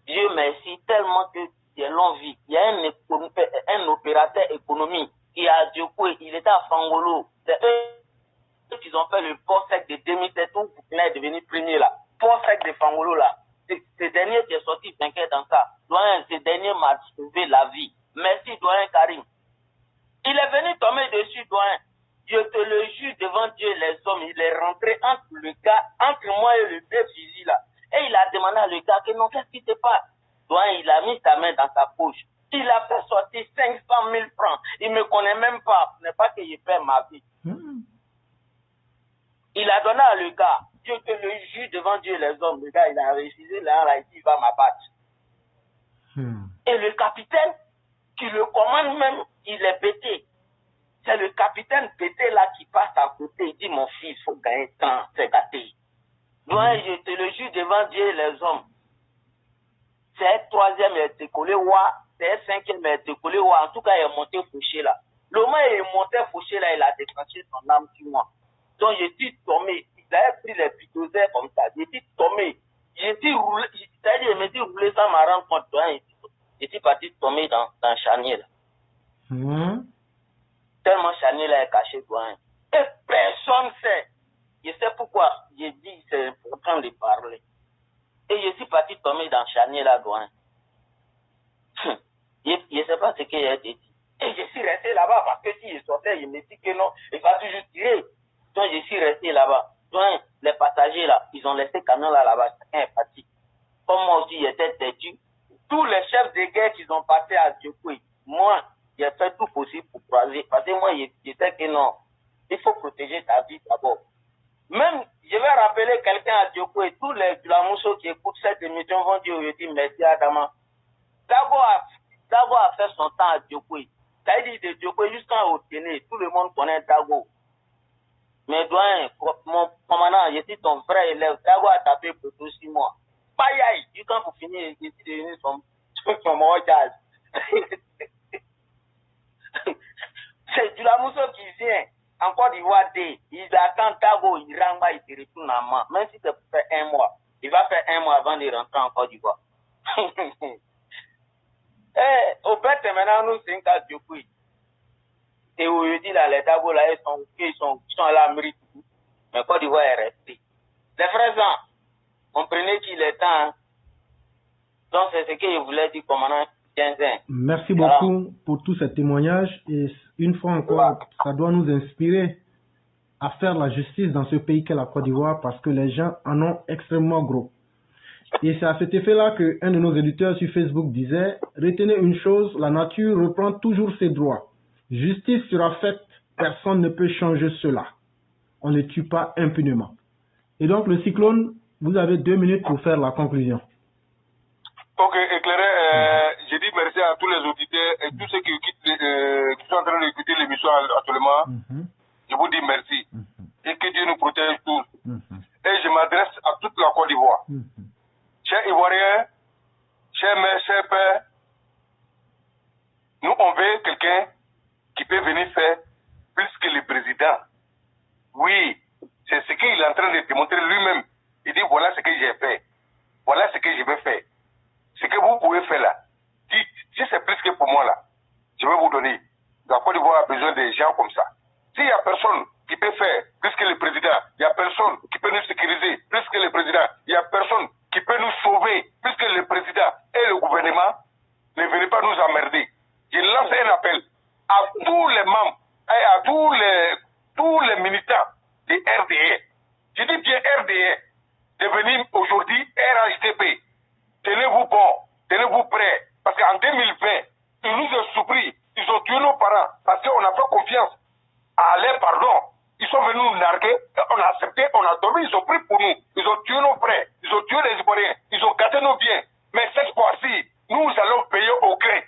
Dieu merci, tellement que c'est longue vie. Il y a un opérateur économique qui a Djokoué, il était à Fangolo. C'est eux qui ont fait le port sec de 2007 où Boukina est devenu premier là. Port sec de Fangolo là. C'est dernier qui est sorti vainqueur dans ça. Doyen, ce dernier m'a sauvé la vie. Merci, doyen Karim. Il est venu tomber dessus, doyen. Je te le jure devant Dieu, les hommes, il est rentré entre moi et le deux fusil là. Et il a demandé à le gars que non, qu'est-ce qui se passe? Doyen, il a mis sa main dans sa poche. Il a fait sortir 500 000 francs. Il ne me connaît même pas. Ce n'est pas que je perds ma vie. Il a donné à le gars. Je te le jure devant Dieu, les hommes. Le gars, il a refusé là, il dit, il va m'abattre. Et le capitaine, qui le commande même, il est pété. c'est le capitaine Pété là qui passe à côté. Il dit, mon fils, il faut gagner temps, c'est gâté. Doyen, je te le jure devant Dieu et les hommes. C'est troisième, il est décollé, c'est cinquième, il est décollé, en tout cas, il est monté Fouché là. Le moment où il est monté Fouché là, il a déclenché son âme sur moi. Donc, je suis tombé. Il avait pris les pitosers comme ça. Je suis tombé. Je suis roulé, c'est-à-dire, je me suis roulé sans m'en rendre compte. Je suis parti tomber dans Chanier là. Tellement Chanier là est caché, doyen. Et personne ne sait. Je sais pourquoi. J'ai dit, c'est important de parler. Et je suis parti tomber dans Chanier là, doyen. Je ne sais pas ce qu'il a dit. Et je suis resté là-bas parce que si je sortais, je me dis que non, il va toujours tirer. Donc je suis resté là-bas. Donc les passagers là, ils ont laissé le camion là-bas, chacun est parti. Comme moi aussi, j'étais têtu. Tous les chefs de guerre qui sont passés à Djokoué, moi, j'ai fait tout possible pour croiser. Parce que moi, je sais que non, il faut protéger ta vie d'abord. Même, je vais rappeler quelqu'un à Djokoué, tous les Dulamoussos qui écoutent cette émission vont dire aujourd'hui merci à Adama. Dago a fait son temps à Djokoué. Ça dit de Djokoué jusqu'à Oténé, tout le monde connaît Dago. Mais doyen, mon commandant, je suis ton frère élève, Dago a tapé pour tout 6 mois. Payaï, du temps pour finir, je suis devenu son mojage. C'est Dulamoussos qui vient. En Côte d'Ivoire, il attend Dago, il rentre, il te retourne en main. Même si c'est pour faire 1 mois. Il va faire 1 mois avant de rentrer en Côte d'Ivoire. Au fait, maintenant, nous, c'est un cas de Djokoué. Et aujourd'hui, là, les Dago, là, ils sont là à Mérite. Mais Côte d'Ivoire est resté. Les frères, on prenait qu'il est temps. Hein. Donc, c'est ce que je voulais dire, commandant Tienzin. Merci beaucoup pour tous ces témoignages. Et une fois encore, ça doit nous inspirer à faire la justice dans ce pays qu'est la Côte d'Ivoire parce que les gens en ont extrêmement gros. Et c'est à cet effet-là qu'un de nos éditeurs sur Facebook disait « Retenez une chose, la nature reprend toujours ses droits. Justice sera faite, personne ne peut changer cela. On ne tue pas impunément. » Et donc le cyclone, vous avez 2 minutes pour faire la conclusion. Ok, éclairé, j'ai dit merci à tous les auditeurs et tous ceux qui sont en train d'écouter l'émission actuellement. Je vous dis merci. Et que Dieu nous protège tous. Et je m'adresse à toute la Côte d'Ivoire. Chers Ivoiriens, chers mères, chers pères, nous on veut quelqu'un qui peut venir faire plus que le président. Oui, c'est ce qu'il est en train de démontrer lui-même. Il dit voilà ce que j'ai fait. Voilà ce que je vais faire. Ce que vous pouvez faire là, dites, si c'est plus que pour moi là, je vais vous donner. La Côte d'Ivoire a besoin de gens comme ça. S'il n'y a personne qui peut faire plus que le président, il n'y a personne qui peut nous sécuriser plus que le président, il n'y a personne qui peut nous sauver plus que le président et le gouvernement, ne venez pas nous emmerder. Je lance un appel à tous les membres et à tous les militants de RDR. Je dis bien RDR, de venir aujourd'hui RHDP. Tenez-vous bon, tenez-vous prêts, parce qu'en 2020, ils nous ont surpris, ils ont tué nos parents, parce qu'on n'a pas confiance à leur pardon. Ils sont venus nous narguer, on a accepté, on a dormi, ils ont pris pour nous, ils ont tué nos frères, ils ont tué les Ivoiriens, ils ont gâté nos biens. Mais cette fois-ci, nous allons payer au gré.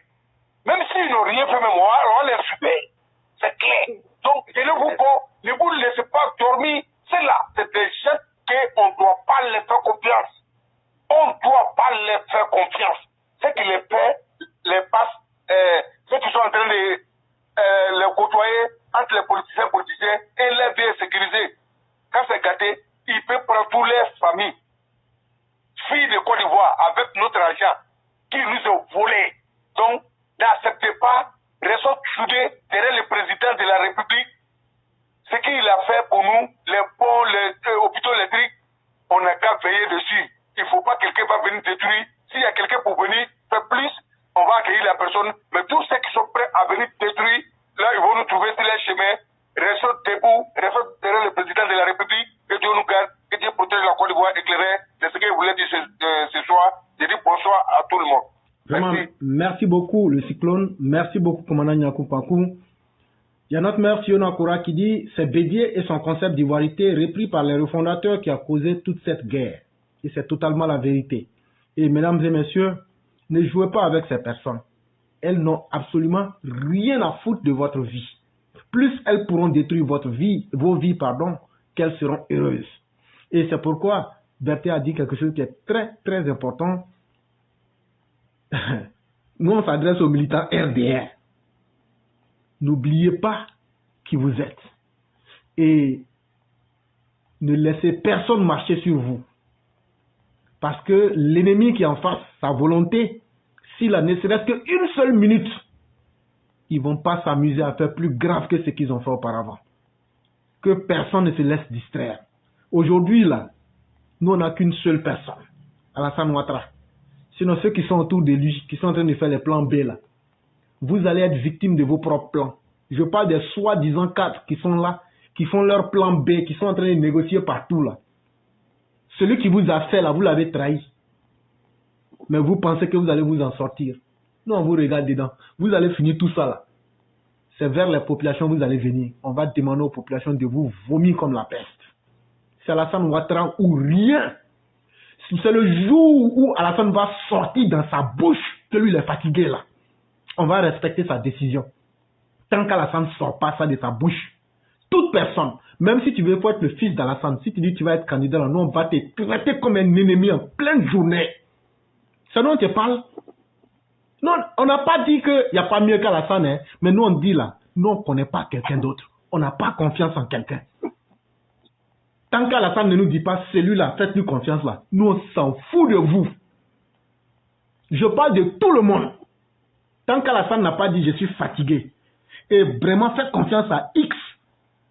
Même s'ils n'ont rien fait, même on va les super. C'est clair. Donc, tenez-vous bon, ne vous laissez pas dormir. C'est là, c'est des gens qu'on ne doit pas les faire confiance. On ne doit pas les faire confiance. C'est que les pères les passent, ceux qui sont en train de les côtoyer entre les politiciens et les vies sécurisées. Quand c'est gâté, il peut prendre toutes les familles, filles de Côte d'Ivoire, avec notre argent, qui nous ont volé. Donc, n'acceptez pas, restons soudés derrière le président de la République. Ce qu'il a fait pour nous, les ponts, les hôpitaux électriques, on n'a qu'à veiller dessus. Il ne faut pas que quelqu'un va venir détruire. S'il y a quelqu'un pour venir faire plus, on va accueillir la personne. Mais tous ceux qui sont prêts à venir détruire, là, ils vont nous trouver sur les chemins. Restons debout, restons derrière le président de la République. Que Dieu nous garde, que Dieu protège la Côte d'Ivoire éclairée. C'est ce que je voulais dire ce soir. Je dis bonsoir à tout le monde. Vraiment, merci beaucoup, le cyclone. Merci beaucoup, commandant Nyakupakou. Il y a notre mère Fiona Koura qui dit « C'est Bédier et son concept d'ivoirité repris par les refondateurs qui a causé toute cette guerre. » Et c'est totalement la vérité. Et mesdames et messieurs, ne jouez pas avec ces personnes. Elles n'ont absolument rien à foutre de votre vie. plus elles pourront détruire vos vies, qu'elles seront heureuses. Et c'est pourquoi Berthe a dit quelque chose qui est très, très important. Nous, on s'adresse aux militants RDR. N'oubliez pas qui vous êtes. Et ne laissez personne marcher sur vous. Parce que l'ennemi qui est en face, sa volonté, s'il a ne serait-ce qu'une seule minute, ils ne vont pas s'amuser à faire plus grave que ce qu'ils ont fait auparavant. Que personne ne se laisse distraire. Aujourd'hui, là, nous, on n'a qu'une seule personne, Alassane Ouattara. Sinon, ceux qui sont autour de lui, qui sont en train de faire les plans B, là, vous allez être victime de vos propres plans. Je parle des soi-disant 4 qui sont là, qui font leur plan B, qui sont en train de négocier partout, là. Celui qui vous a fait, là, vous l'avez trahi. Mais vous pensez que vous allez vous en sortir. Non, on vous regarde dedans. Vous allez finir tout ça, là. C'est vers les populations que vous allez venir. On va demander aux populations de vous vomir comme la peste. C'est Alassane Ouattara ou rien. C'est le jour où Alassane va sortir dans sa bouche que lui il est fatigué là. On va respecter sa décision. Tant qu'Alassane ne sort pas ça de sa bouche, toute personne, même si tu veux être le fils d'Alassane, si tu dis que tu vas être candidat là, nous on va te traiter comme un ennemi en pleine journée. C'est nous on te parle. Non, on n'a pas dit qu'il n'y a pas mieux qu'Alassane, hein, mais nous on dit là, nous on ne connaît pas quelqu'un d'autre. On n'a pas confiance en quelqu'un. Tant qu'Alassane ne nous dit pas celui-là, faites-lui confiance là, nous on s'en fout de vous. Je parle de tout le monde. Tant qu'Alassane n'a pas dit je suis fatigué, et vraiment faites confiance à X,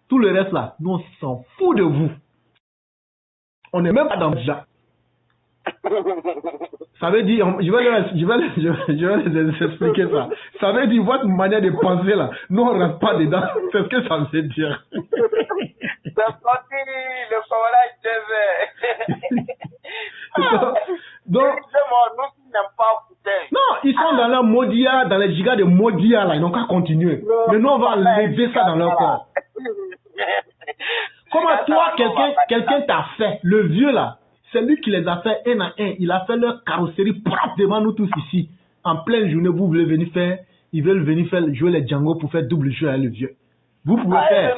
tout le reste là, nous on s'en fout de vous. On n'est même pas dans le déjà. Ça veut dire, je vais les expliquer ça. Ça veut dire votre manière de penser là, nous on ne rentre pas dedans. C'est ce que ça veut dire. C'est parti, le courage donc, non, ils sont dans leur modia, dans les gigas de modia là, ils n'ont qu'à continuer. Mais nous on va lever ça dans leur corps. Comment toi, quelqu'un t'a fait, le vieux là, c'est lui qui les a fait un à un. Il a fait leur carrosserie propre devant nous tous ici. En pleine journée, vous voulez venir faire, ils veulent venir faire jouer les Django pour faire double jeu avec le vieux. Vous pouvez faire.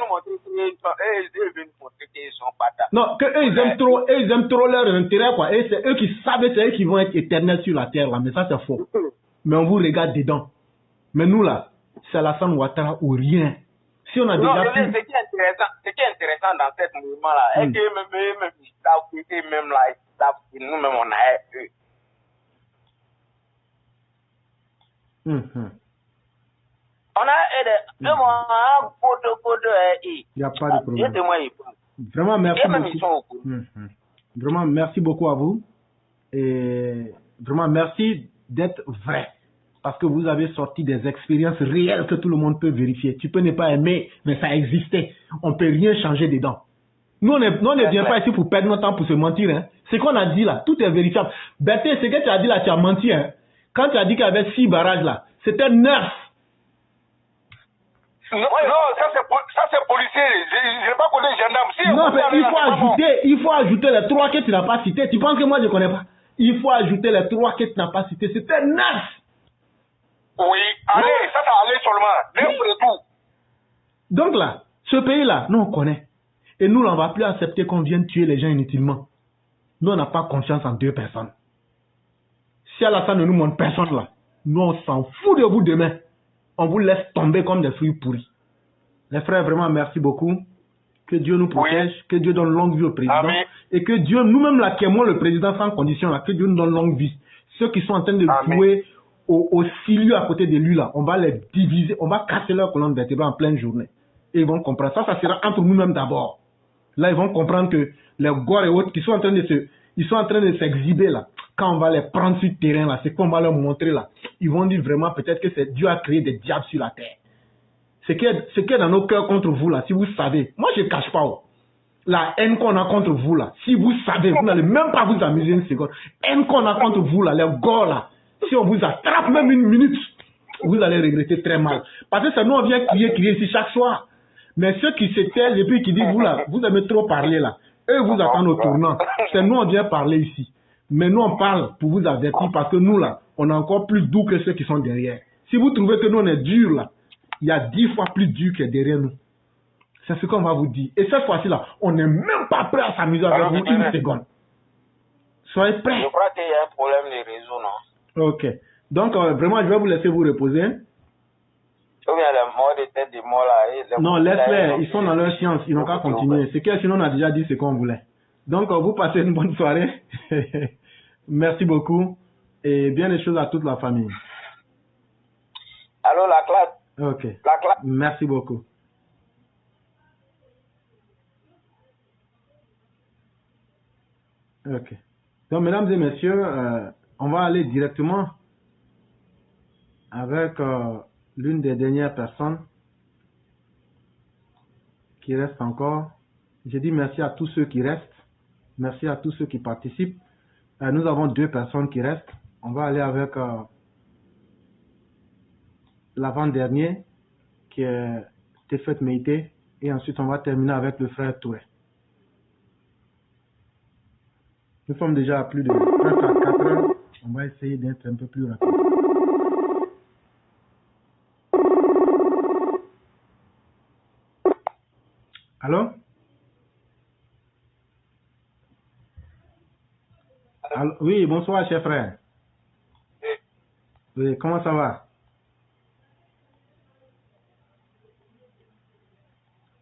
Non, que eux ils aiment trop leur intérêt quoi. Et c'est eux qui savent, c'est eux qui vont être éternels sur la terre là. Mais ça c'est faux. Mais on vous regarde dedans. Mais nous là, c'est Alassane Ouattara ou rien. Si on a déjà pu... Ce qui est intéressant dans ce mouvement-là, est que même là, nous-mêmes, on a eu. On a aidé. Il n'y a pas de problème. Vraiment, merci beaucoup. Vraiment, merci beaucoup à vous. Et vraiment, merci d'être vrai. Parce que vous avez sorti des expériences réelles que tout le monde peut vérifier. Tu peux ne pas aimer, mais ça existait. On ne peut rien changer dedans. Nous, on ne vient pas ici pour perdre notre temps pour se mentir. Hein. Ce qu'on a dit là, tout est vérifiable. Berthe, ce que tu as dit là, tu as menti. Hein. Quand tu as dit qu'il y avait 6 barrages là, c'était 9. Non, ça c'est policier. Je n'ai pas connu les gendarmes. Si non, mais il faut ajouter les 3 que tu n'as pas cités. Tu penses que moi je ne connais pas? Il faut ajouter les 3 que tu n'as pas cités. C'était 9. Oui, allez, ça allait seulement. 9 et tout. Donc là, ce pays-là, nous on connaît. Et nous, on ne va plus accepter qu'on vienne tuer les gens inutilement. Nous, on n'a pas confiance en 2 personnes. Si Alassane ne nous montre personne là, nous on s'en fout de vous demain. On vous laisse tomber comme des fruits pourris. Les frères, vraiment, merci beaucoup. Que Dieu nous protège, que Dieu donne longue vie au président. Amen. Et que Dieu, nous-mêmes là, qui aimons le président sans condition, là, que Dieu nous donne longue vie. Ceux qui sont en train de jouer au cilieu à côté de lui, là, on va les diviser, on va casser leur colonne vertébrale en pleine journée. Et ils vont comprendre. Ça sera entre nous-mêmes d'abord. Là, ils vont comprendre que les Gor et autres qui sont en train de s'exhiber là, quand on va les prendre sur le terrain là, c'est qu'on va leur montrer là, ils vont dire vraiment peut-être que c'est Dieu a créé des diables sur la terre. Ce qui est dans nos cœurs contre vous là, si vous savez, moi je ne cache pas la haine qu'on a contre vous là, si vous savez, vous n'allez même pas vous amuser une seconde. Haine qu'on a contre vous là, les Gor là, si on vous attrape même une minute, vous allez regretter très mal. Parce que c'est nous on vient crier ici chaque soir. Mais ceux qui se taisent et puis qui disent vous là, vous aimez trop parler là, eux vous attendent au tournant. C'est nous on vient parler ici. Mais nous on parle pour vous avertir parce que nous là, on est encore plus doux que ceux qui sont derrière. Si vous trouvez que nous on est durs là, il y a 10 fois plus dur qui est derrière nous. C'est ce qu'on va vous dire. Et cette fois-ci-là, on n'est même pas prêt à s'amuser avec vous une seconde. Soyez prêts. Je crois qu'il y a un problème de réseau, non? Ok. Donc, vraiment, je vais vous laisser vous reposer. Ou bien les morts de tête de mort là. Non, laisse-les. Ils sont dans leur science. Ils n'ont qu'à continuer. C'est que sinon, on a déjà dit ce qu'on voulait. Donc, vous passez une bonne soirée. Merci beaucoup. Et bien les choses à toute la famille. Allô, la classe? Ok. La classe? Merci beaucoup. Ok. Donc, mesdames et messieurs, on va aller directement avec l'une des dernières personnes qui reste encore. Je dis merci à tous ceux qui restent. Merci à tous ceux qui participent. Nous avons 2 personnes qui restent. On va aller avec l'avant-dernier qui est Tefet Meïté. Et ensuite, on va terminer avec le frère Touré. Nous sommes déjà à plus de 3 à 4 heures. On va essayer d'être un peu plus rapide. Allô? Allô? Oui, bonsoir, cher frère. Oui, comment ça va?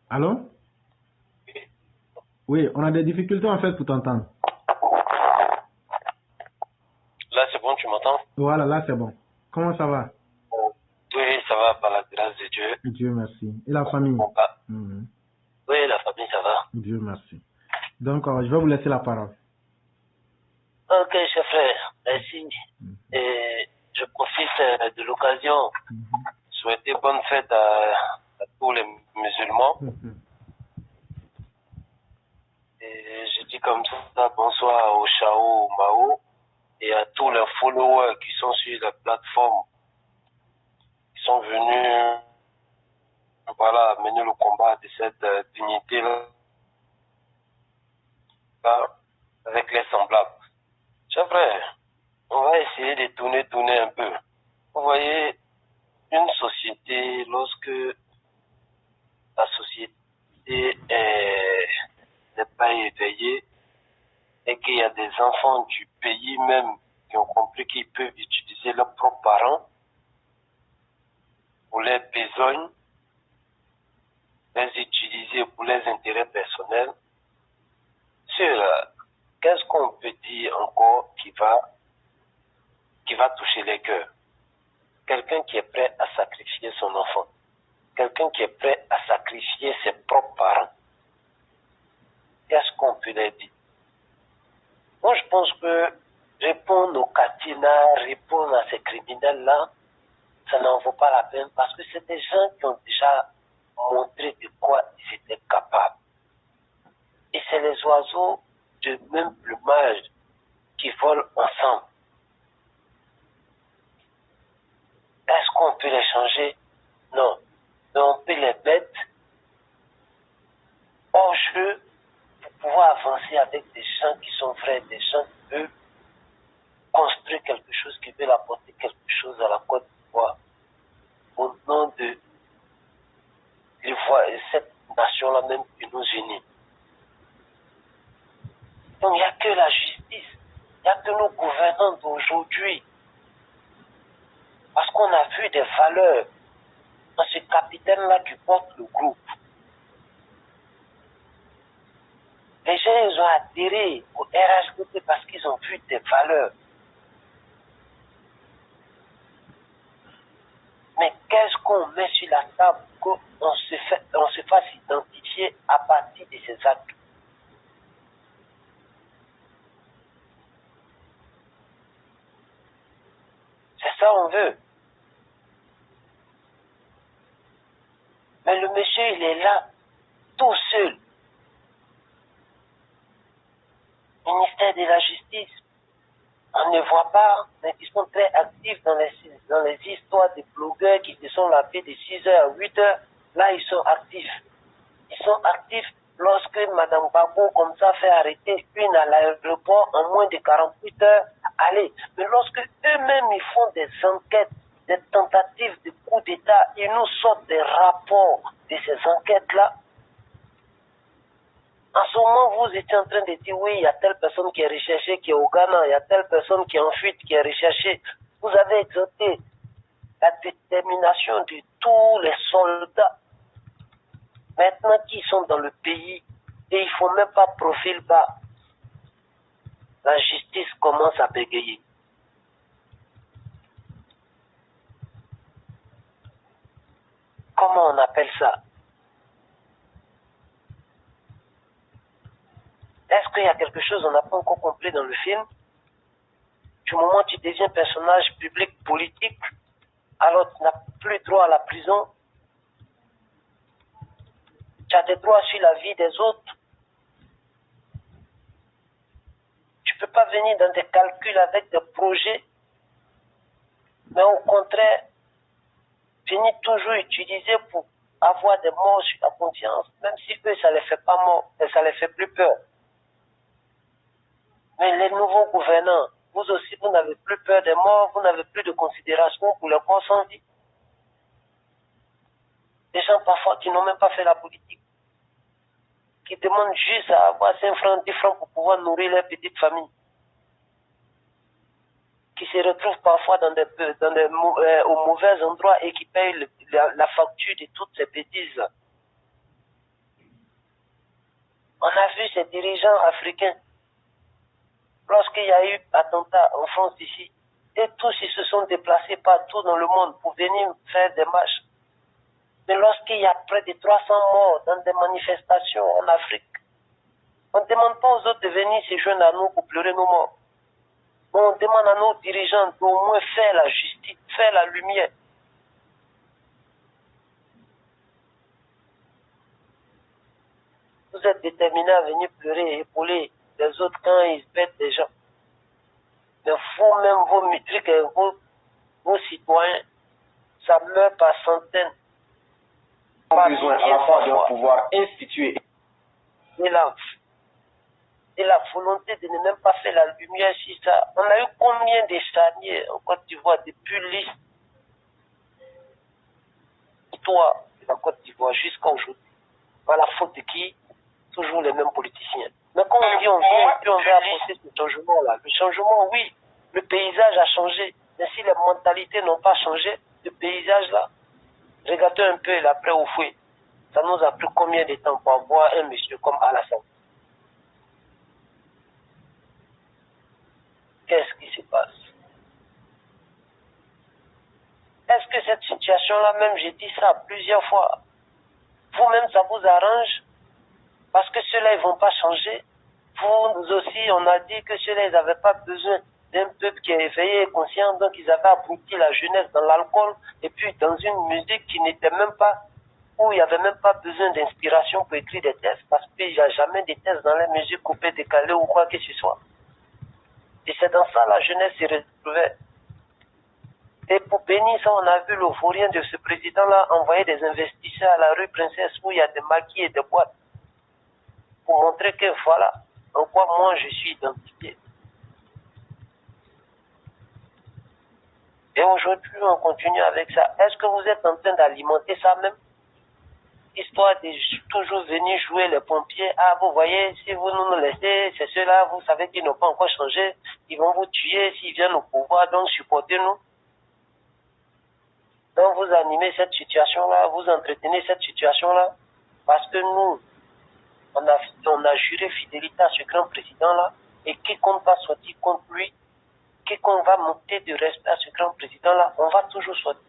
Allô? Oui, on a des difficultés en fait pour t'entendre. Là, c'est bon, tu m'entends? Voilà, là c'est bon. Comment ça va? Oui, ça va, par la grâce de Dieu. Dieu merci. Et la famille? Oui, la famille, ça va. Dieu merci. Donc, je vais vous laisser la parole. Ok, cher frère, merci. Et je profite de l'occasion souhaiter bonne fête à tous les musulmans. Et je dis comme ça, bonsoir au Chao, au Mao et à tous les followers qui sont sur la plateforme, qui sont venus voilà, mener le combat de cette dignité-là avec les semblables. Chers frères, on va essayer de tourner un peu. Vous voyez, une société, lorsque la société n'est pas éveillée et qu'il y a des enfants du pays même qui ont compris qu'ils peuvent utiliser leurs propres parents pour leurs besognes, les utiliser pour leurs intérêts personnels. Qu'est-ce qu'on peut dire encore qui va toucher les cœurs? Quelqu'un qui est prêt à sacrifier son enfant. Quelqu'un qui est prêt à sacrifier ses propres parents. Qu'est-ce qu'on peut leur dire? Moi, je pense que répondre aux Katina, répondre à ces criminels-là, ça n'en vaut pas la peine parce que c'est des gens qui ont déjà montré de quoi ils étaient capables. Et c'est les oiseaux de même plumage qui volent ensemble. Est-ce qu'on peut les changer? Non. Mais on peut les mettre hors jeu pour pouvoir avancer avec des gens qui sont vrais, des gens qui veulent construire quelque chose, qui veulent apporter quelque chose à la Côte d'Ivoire au nom de cette nation-là même qui nous unit. Donc il n'y a que la justice, il n'y a que nos gouvernants d'aujourd'hui. Parce qu'on a vu des valeurs dans ce capitaine-là qui porte le groupe. Les gens, ils ont adhéré au RHDP parce qu'ils ont vu des valeurs. Mais qu'est-ce qu'on met sur la table pour qu'on se fasse identifier à partir de ces actes? C'est ça on veut. Mais le monsieur, il est là, tout seul. Ministère de la Justice, on ne voit pas, mais ils sont très actifs dans les histoires des blogueurs qui se sont lavés de 6h à 8h. Là, ils sont actifs. Ils sont actifs lorsque Mme Babo, comme ça, fait arrêter une à l'aéroport en moins de 48 heures. Allez, mais lorsque eux-mêmes, ils font des enquêtes des tentatives de coup d'État. Ils nous sortent des rapports de ces enquêtes-là. En ce moment, vous étiez en train de dire, oui, il y a telle personne qui est recherchée, qui est au Ghana, il y a telle personne qui est en fuite, qui est recherchée. Vous avez exalté la détermination de tous les soldats, maintenant qui sont dans le pays, et il ne faut même pas profil bas. La justice commence à bégayer. Comment on appelle ça? Est-ce qu'il y a quelque chose qu'on n'a pas encore compris dans le film? Du moment où tu deviens personnage public politique, alors tu n'as plus droit à la prison. Tu as des droits sur la vie des autres. Tu ne peux pas venir dans des calculs avec des projets, mais au contraire, venir toujours utiliser pour avoir des morts sur la conscience, même si eux, ça ne les fait pas mort, et ça ne les fait plus peur. Mais les nouveaux gouvernants, vous aussi, vous n'avez plus peur des morts, vous n'avez plus de considération pour le corps sans vie. Des gens parfois qui n'ont même pas fait la politique, qui demandent juste à avoir 5 francs, 10 francs pour pouvoir nourrir leur petite famille, qui se retrouvent parfois au mauvais endroit et qui payent la facture de toutes ces bêtises. On a vu ces dirigeants africains, lorsqu'il y a eu attentat en France ici, et tous ils se sont déplacés partout dans le monde pour venir faire des marches. Mais lorsqu'il y a près de 300 morts dans des manifestations en Afrique, on ne demande pas aux autres de venir se joindre à nous pour pleurer nos morts. Mais on demande à nos dirigeants d'au moins faire la justice, faire la lumière. Vous êtes déterminés à venir pleurer et épauler les autres quand ils bêtent des gens. Mais vous-même, vos métriques et vos citoyens, ça meurt par centaines. Pas besoin à la fois d'un pouvoir institué. Et la volonté de ne même pas faire la lumière sur ça. On a eu combien de charniers en Côte d'Ivoire depuis l'histoire de la Côte d'Ivoire jusqu'à aujourd'hui. Par la faute de qui? Toujours les mêmes politiciens. Mais quand on dit on veut apporter ce changement-là, le changement, oui, le paysage a changé. Mais si les mentalités n'ont pas changé, le paysage-là, regardez un peu l'après au fouet. Ça nous a pris combien de temps pour avoir un monsieur comme Alassane? Qu'est-ce qui se passe? Est-ce que cette situation-là, même j'ai dit ça plusieurs fois, vous-même ça vous arrange? Parce que ceux-là, ils ne vont pas changer. Vous aussi, on a dit que ceux-là, ils n'avaient pas besoin d'un peuple qui est éveillé et conscient, donc ils avaient abruti la jeunesse dans l'alcool et puis dans une musique qui n'était même pas, où il n'y avait même pas besoin d'inspiration pour écrire des textes, parce qu'il n'y a jamais de textes dans les musiques coupées, décalées ou quoi que ce soit. Et c'est dans ça la jeunesse s'est retrouvée. Et pour bénir ça, on a vu le vaurien de ce président-là envoyer des investisseurs à la rue Princesse où il y a des maquis et des boîtes, pour montrer que voilà, en quoi moi je suis identifié. Et aujourd'hui, on continue avec ça. Est-ce que vous êtes en train d'alimenter ça même? Histoire de toujours venir jouer les pompiers. Ah, vous voyez, si vous nous laissez, c'est ceux-là, vous savez qu'ils n'ont pas encore changé. Ils vont vous tuer s'ils viennent au pouvoir, donc supportez-nous. Donc vous animez cette situation-là, vous entretenez cette situation-là, parce que nous, on a juré fidélité à ce grand président-là, et quiconque va sortir contre lui, quiconque va monter de respect à ce grand président-là, on va toujours sortir.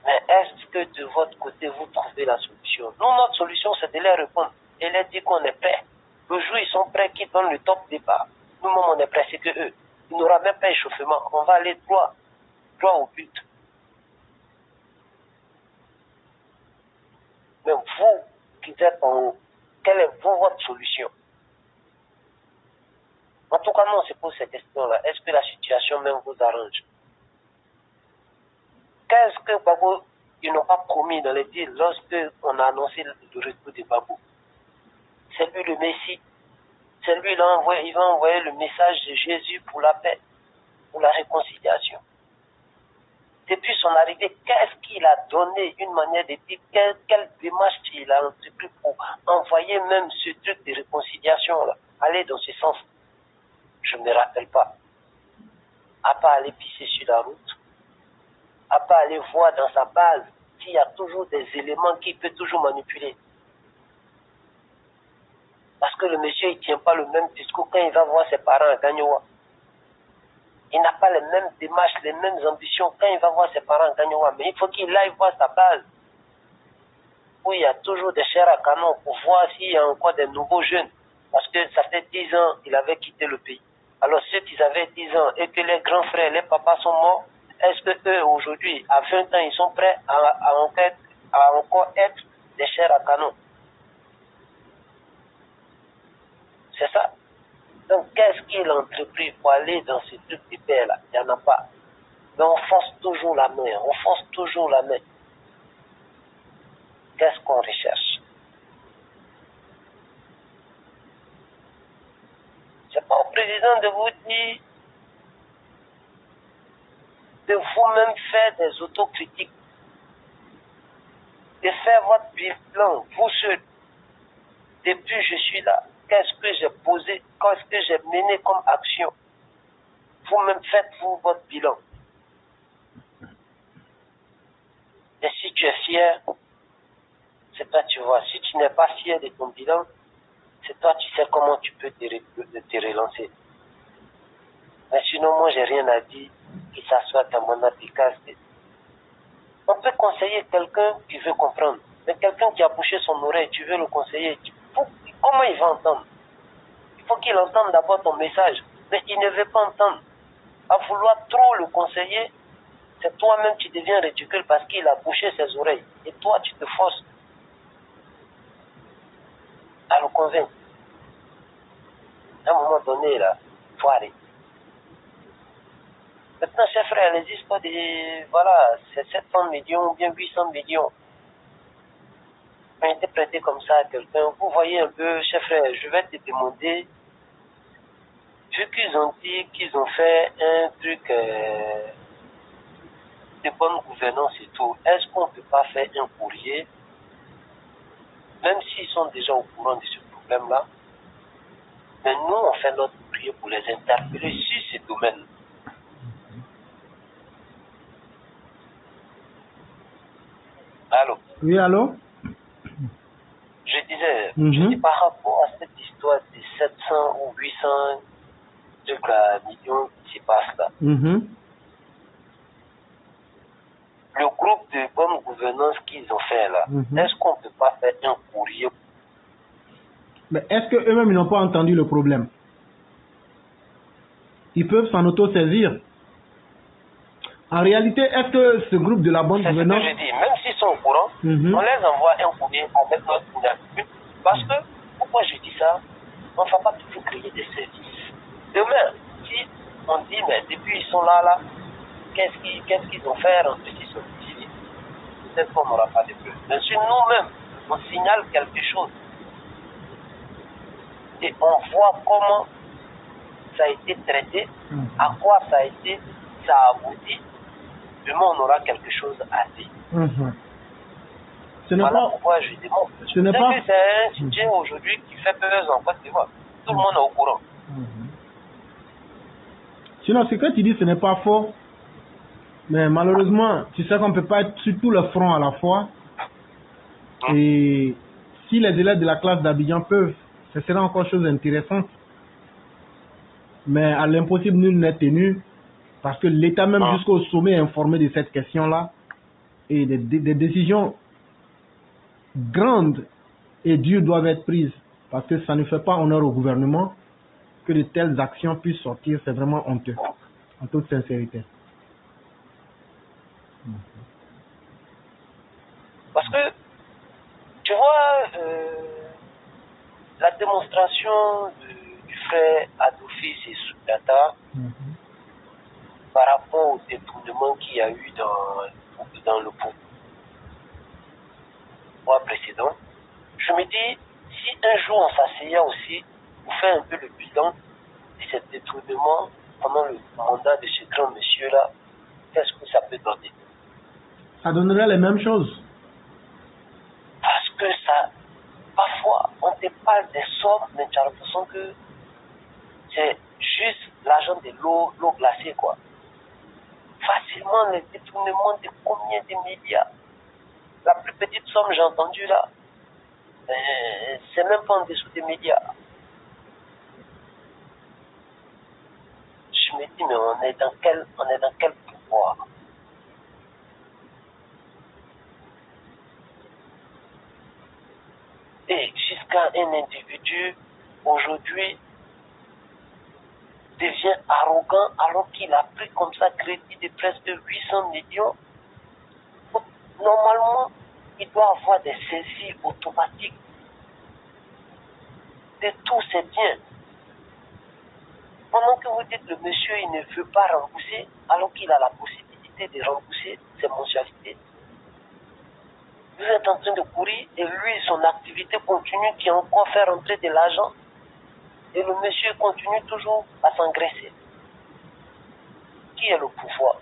Mais est-ce que de votre côté, vous trouvez la solution? Nous, notre solution, c'est de les répondre et leur dire qu'on est prêts. Le jour où ils sont prêts, qu'ils donnent le top départ. Nous-mêmes, on est prêts, c'est que eux. Il n'y aura même pas échauffement. On va aller droit au but. Mais vous, qui êtes en haut, quelle est votre solution? En tout cas, nous, on se pose cette question-là. Est-ce que la situation même vous arrange? Qu'est-ce que Babou, ils n'ont pas promis dans les deals lorsqu'on a annoncé le retour de Babou? C'est lui le Messie. C'est lui, il va envoyer le message de Jésus pour la paix. pour la réconciliation. Depuis son arrivée, qu'est-ce qu'il a donné, une manière de dire, quelle démarche il a entrepris pour envoyer même ce truc de réconciliation-là, aller dans ce sens? Je ne me rappelle pas. À pas aller pisser sur la route, à pas aller voir dans sa base qu'il y a toujours des éléments qu'il peut toujours manipuler. Parce que le monsieur, il ne tient pas le même discours quand il va voir ses parents à Gagnoa. Il n'a pas les mêmes démarches, les mêmes ambitions quand il va voir ses parents à Gagnoa. Mais il faut qu'il aille voir sa base, où il y a toujours des chairs à canon pour voir s'il y a encore des nouveaux jeunes. Parce que ça fait 10 ans qu'il avait quitté le pays. Alors ceux qui avaient 10 ans et que les grands frères, les papas sont morts, est-ce que eux aujourd'hui, à 20 ans, ils sont prêts à encore être des chairs à canon? C'est ça. Donc qu'est-ce qu'il a entrepris pour aller dans ce truc de paix là? Il n'y en a pas. Mais on force toujours la main, on force toujours la main. Qu'est-ce qu'on recherche? C'est pas au président de vous dire de vous-même faire des autocritiques, de faire votre bilan, vous seul. Depuis je suis là, qu'est-ce que j'ai posé, qu'est-ce que j'ai mené comme action? Vous-même faites-vous votre bilan. Et si tu es fier, c'est toi tu vois. Si tu n'es pas fier de ton bilan, c'est toi tu sais comment tu peux te relancer. Mais sinon, moi, j'ai rien à dire qui s'assoit à mon efficacité. On peut conseiller quelqu'un qui veut comprendre. Mais quelqu'un qui a bouché son oreille, tu veux le conseiller. Comment il va entendre? Il faut qu'il entende d'abord ton message. Mais il ne veut pas entendre. À vouloir trop le conseiller, c'est toi-même qui deviens ridicule parce qu'il a bouché ses oreilles. Et toi, tu te forces à le convaincre. À un moment donné, là, il faut arrêter. Maintenant, chers frères, les histoires de, voilà, c'est 700 millions ou bien 800 millions ont été prêtés comme ça à quelqu'un. Vous voyez un peu, chers frères, je vais te demander, vu qu'ils ont dit qu'ils ont fait un truc de bonne gouvernance et tout, est-ce qu'on ne peut pas faire un courrier, même s'ils sont déjà au courant de ce problème-là, mais nous, on fait notre courrier pour les interpeller sur ce domaine. Allô? Oui, allô? Je disais, je dis par rapport à cette histoire de 700 ou 800 millions qui se passe là. Le groupe de bonne gouvernance qu'ils ont fait là, est-ce qu'on ne peut pas faire un courrier? Mais est-ce qu'eux-mêmes ils n'ont pas entendu le problème? Ils peuvent s'en auto-saisir. En réalité, est-ce que ce groupe de la bonne gouvernance... C'est ce que je dis, même s'ils sont au courant, on les envoie un courrier avec notre signature. Parce que, pourquoi je dis ça? On ne va pas toujours créer des services. Demain, si on dit, mais depuis ils sont là, qu'est-ce qu'ils ont fait en petit sont ici? Peut-être qu'on n'aura pas de preuves. Mais si nous-mêmes, on signale quelque chose, et on voit comment ça a été traité, à quoi ça a abouti, demain on aura quelque chose à dire. Voilà pourquoi je demande. C'est que c'est un sujet aujourd'hui qui fait peur en Côte d'Ivoire. Tout le monde est au courant. Sinon, ce que tu dis, ce n'est pas faux. Mais malheureusement, tu sais qu'on ne peut pas être sur tout le front à la fois. Et si les élèves de la classe d'Abidjan peuvent, ce serait encore chose intéressante. Mais à l'impossible, nul n'est tenu. Parce que l'État même jusqu'au sommet est informé de cette question-là. Et des décisions grandes et dures doivent être prises. Parce que ça ne fait pas honneur au gouvernement que de telles actions puissent sortir. C'est vraiment honteux. En toute sincérité. Parce que, tu vois, la démonstration du frère Adolphis et Soudata par rapport au détournement qu'il y a eu dans le pouvoir précédent, je me dis, si un jour on s'asseyait aussi pour faire un peu le bilan de ce détournement pendant le mandat de ce grand monsieur-là, qu'est-ce que ça peut donner? Ça donnerait les mêmes choses. Parce que ça, parfois, on te parle des sommes, mais tu as l'impression que c'est juste l'argent de l'eau glacée, quoi. Facilement, les détournements de combien de milliards? La plus petite somme, j'ai entendu là, c'est même pas en dessous des milliards. Je me dis, mais on est dans quel pouvoir? Et jusqu'à un individu, aujourd'hui, devient arrogant alors qu'il a pris comme ça crédit de presque 800 millions. Normalement, il doit avoir des saisies automatiques de tous ses biens. Pendant que vous dites le monsieur il ne veut pas rembourser, alors qu'il a la possibilité de rembourser ses mensualités, vous êtes en train de courir et lui, son activité continue qui encore fait rentrer de l'argent et le monsieur continue toujours à s'engraisser. Qui est le pouvoir?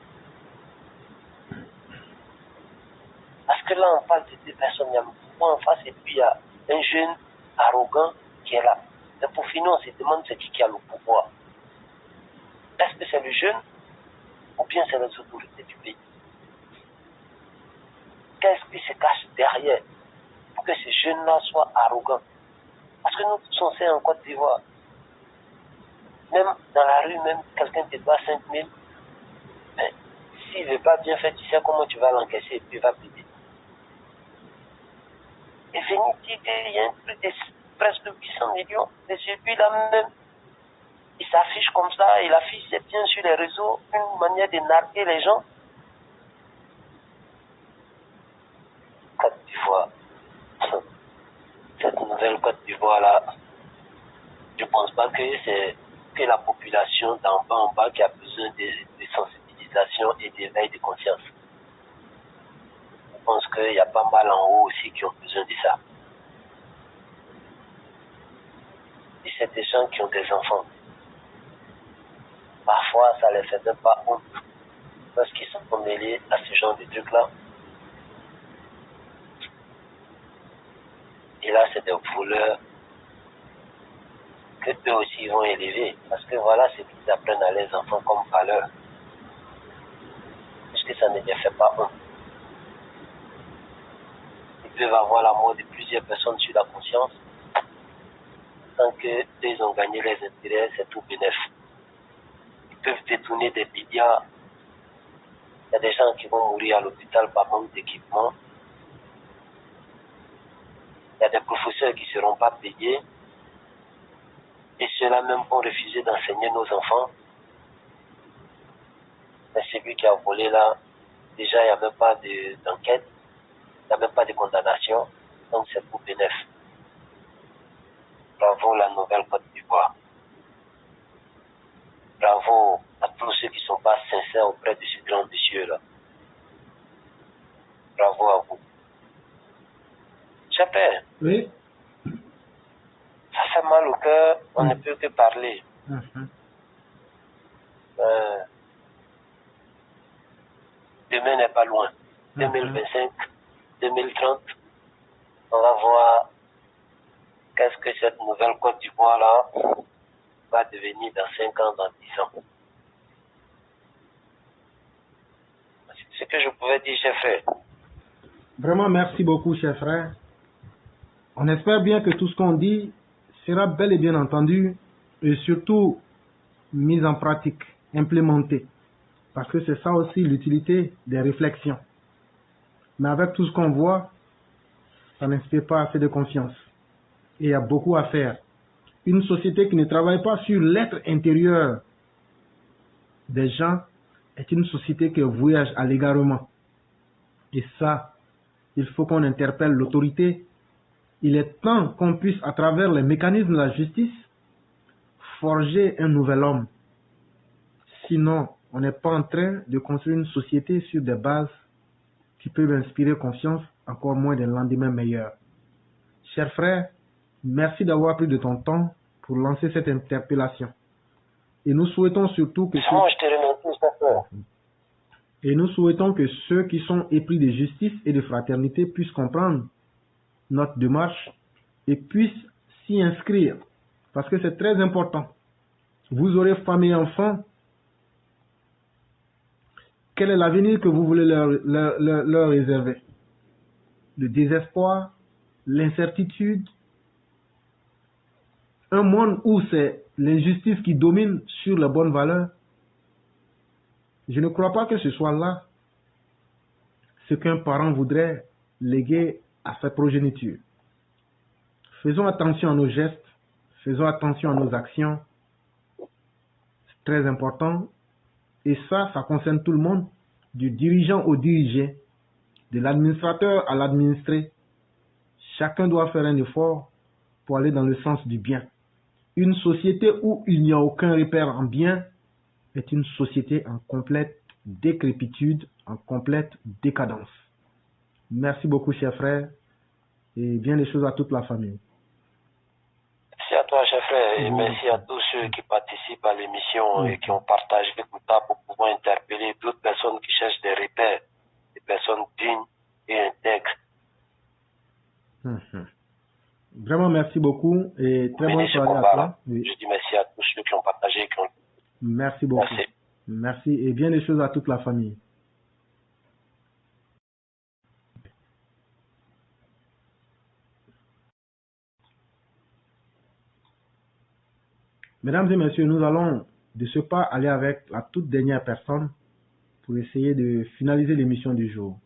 Parce que là, on parle de deux personnes, il y a le pouvoir en face et puis il y a un jeune arrogant qui est là. Et pour finir, on se demande c'est qui a le pouvoir. Est-ce que c'est le jeune ou bien c'est les autorités du pays? Qu'est-ce qui se cache derrière pour que ce jeune-là soit arrogant? Parce que nous tous on sait en Côte d'Ivoire, même dans la rue, même quelqu'un te doit 5 000, mais s'il ne veut pas bien faire, tu sais comment tu vas l'encaisser et puis il va payer. Et venir dire qu'il y a plus de presque 800 millions, et celui-là même, il s'affiche comme ça, il affiche ses biens sur les réseaux, une manière de narguer les gens. Côte d'Ivoire, cette nouvelle Côte d'Ivoire-là, je ne pense pas que c'est que la population d'en bas en bas qui a besoin de sensibilisation et d'éveil de conscience. Je pense qu'il y a pas mal en haut aussi qui ont besoin de ça. Et c'est des gens qui ont des enfants. Parfois, ça ne les fait même pas honte parce qu'ils sont mêlés à ce genre de trucs-là. Et là, c'est des voleurs que eux aussi vont élever. Parce que voilà ce qu'ils apprennent à leurs enfants comme valeur. Parce que ça ne les fait pas honte. Ils peuvent avoir la mort de plusieurs personnes sur la conscience. Tant qu'ils ont gagné les intérêts, c'est tout bénéfice. Ils peuvent détourner des milliards. Il y a des gens qui vont mourir à l'hôpital par manque d'équipement. Il y a des professeurs qui ne seront pas payés. Et ceux-là même ont refusé d'enseigner nos enfants. Mais celui qui a volé là, déjà il n'y a même pas d'enquête, il n'y a même pas de condamnation. Donc c'est pour bénéfice. Bravo la nouvelle Côte d'Ivoire. Bravo à tous ceux qui ne sont pas sincères auprès de ce grand monsieur-là. Bravo à vous. Chapelle. Oui. Ça fait mal au cœur, on ne peut que parler. Demain n'est pas loin. 2025, 2030, on va voir qu'est-ce que cette nouvelle Côte d'Ivoire-là va devenir dans 5 ans, dans 10 ans. C'est ce que je pouvais dire, cher frère. Vraiment, merci beaucoup, cher frère. On espère bien que tout ce qu'on dit sera bel et bien entendu et surtout mis en pratique, implémenté. Parce que c'est ça aussi l'utilité des réflexions. Mais avec tout ce qu'on voit, ça n'inspire pas assez de confiance. Et il y a beaucoup à faire. Une société qui ne travaille pas sur l'être intérieur des gens est une société qui voyage à l'égarement. Et ça, il faut qu'on interpelle l'autorité. Il est temps qu'on puisse, à travers les mécanismes de la justice, forger un nouvel homme. Sinon, on n'est pas en train de construire une société sur des bases qui peuvent inspirer confiance, encore moins d'un lendemain meilleur. Cher frère, merci d'avoir pris de ton temps pour lancer cette interpellation. Et nous souhaitons surtout que Moi, je te remercie, chef. Et nous souhaitons que ceux qui sont épris de justice et de fraternité puissent comprendre notre démarche et puissent s'y inscrire. Parce que c'est très important. Vous aurez femme et enfants. Quel est l'avenir que vous voulez leur réserver? Le désespoir, l'incertitude, un monde où c'est l'injustice qui domine sur les bonnes valeurs. Je ne crois pas que ce soit là ce qu'un parent voudrait léguer à sa progéniture. Faisons attention à nos gestes, faisons attention à nos actions. C'est très important. Et ça concerne tout le monde, du dirigeant au dirigé, de l'administrateur à l'administré. Chacun doit faire un effort pour aller dans le sens du bien. Une société où il n'y a aucun repère en bien est une société en complète décrépitude, en complète décadence. Merci beaucoup, chers frères, et bien les choses à toute la famille. Merci à toi, chef frère, et merci à tous ceux qui participent à l'émission et qui ont partagé tout ça pour pouvoir interpeller d'autres personnes qui cherchent des repères, des personnes dignes et intègres. Vraiment, merci beaucoup et très bonne soirée à toi. Oui. Je dis merci à tous ceux qui ont partagé et qui ont... Merci beaucoup. Merci. Merci et bien les choses à toute la famille. Mesdames et messieurs, nous allons de ce pas aller avec la toute dernière personne pour essayer de finaliser l'émission du jour.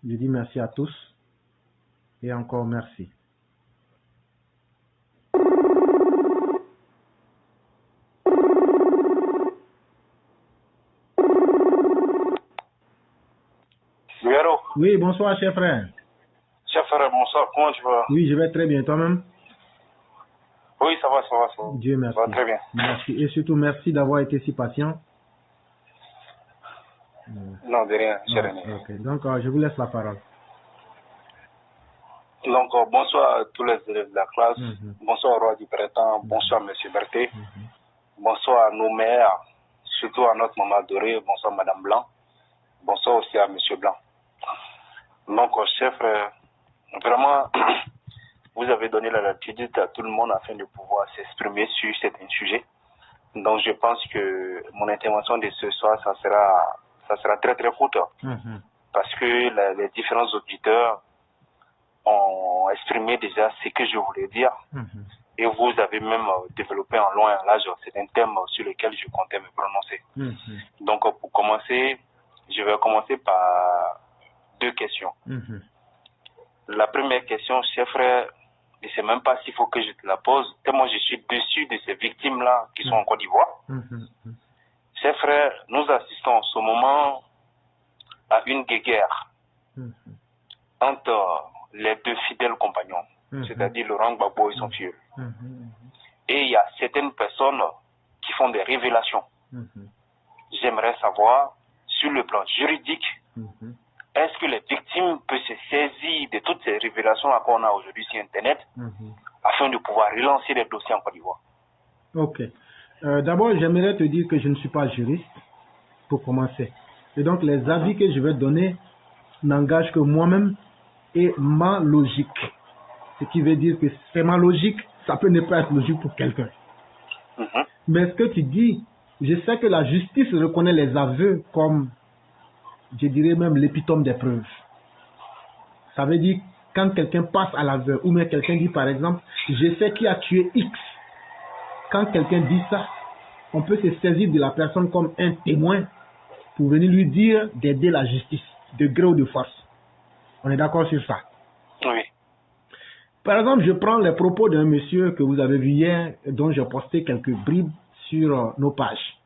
Je dis merci à tous et encore merci. Oui, allô? Oui, bonsoir, cher frère. Cher frère, bonsoir, comment tu vas? Oui, je vais très bien, toi-même? Oui, ça va. Dieu merci. Ça va très bien. Merci. Et surtout, merci d'avoir été si patient. Non, de rien, cher René. Ok, donc je vous laisse la parole. Donc, bonsoir à tous les élèves de la classe. Bonsoir au roi du printemps. Bonsoir, monsieur Berthet. Bonsoir à nos mères, surtout à notre maman Dorée. Bonsoir, madame Blanc. Bonsoir aussi à monsieur Blanc. Donc, chef, vraiment, vous avez donné la latitude à tout le monde afin de pouvoir s'exprimer sur certains sujets. Donc, je pense que mon intervention de ce soir, ça sera très très courte. Parce que les différents auditeurs ont exprimé déjà ce que je voulais dire. Et vous avez même développé en long et en large certains thèmes sur lesquels je comptais me prononcer. Donc, pour commencer, je vais commencer par deux questions. La première question, chef frère, je ne sais même pas s'il faut que je te la pose, tellement je suis déçu de ces victimes-là qui sont en Côte d'Ivoire. Chef frère, nous assistons en ce moment à une guerre entre les deux fidèles compagnons, c'est-à-dire Laurent Gbagbo et son fils. Et il y a certaines personnes qui font des révélations. J'aimerais savoir, sur le plan juridique, est-ce que les victimes peuvent se saisir de toutes ces révélations qu'on a aujourd'hui sur Internet afin de pouvoir relancer les dossiers en Côte d'Ivoire? Ok. D'abord, j'aimerais te dire que je ne suis pas juriste, pour commencer. Et donc, les avis que je vais donner n'engagent que moi-même et ma logique. Ce qui veut dire que c'est ma logique, ça peut ne pas être logique pour quelqu'un. Mais ce que tu dis, je sais que la justice reconnaît les aveux comme, je dirais même, l'épitome des preuves. Ça veut dire, quand quelqu'un passe à l'aveu, ou bien quelqu'un dit par exemple, je sais qui a tué X. Quand quelqu'un dit ça, on peut se saisir de la personne comme un témoin pour venir lui dire d'aider la justice, de gré ou de force. On est d'accord sur ça? Oui. Par exemple, je prends les propos d'un monsieur que vous avez vu hier, dont j'ai posté quelques bribes sur nos pages.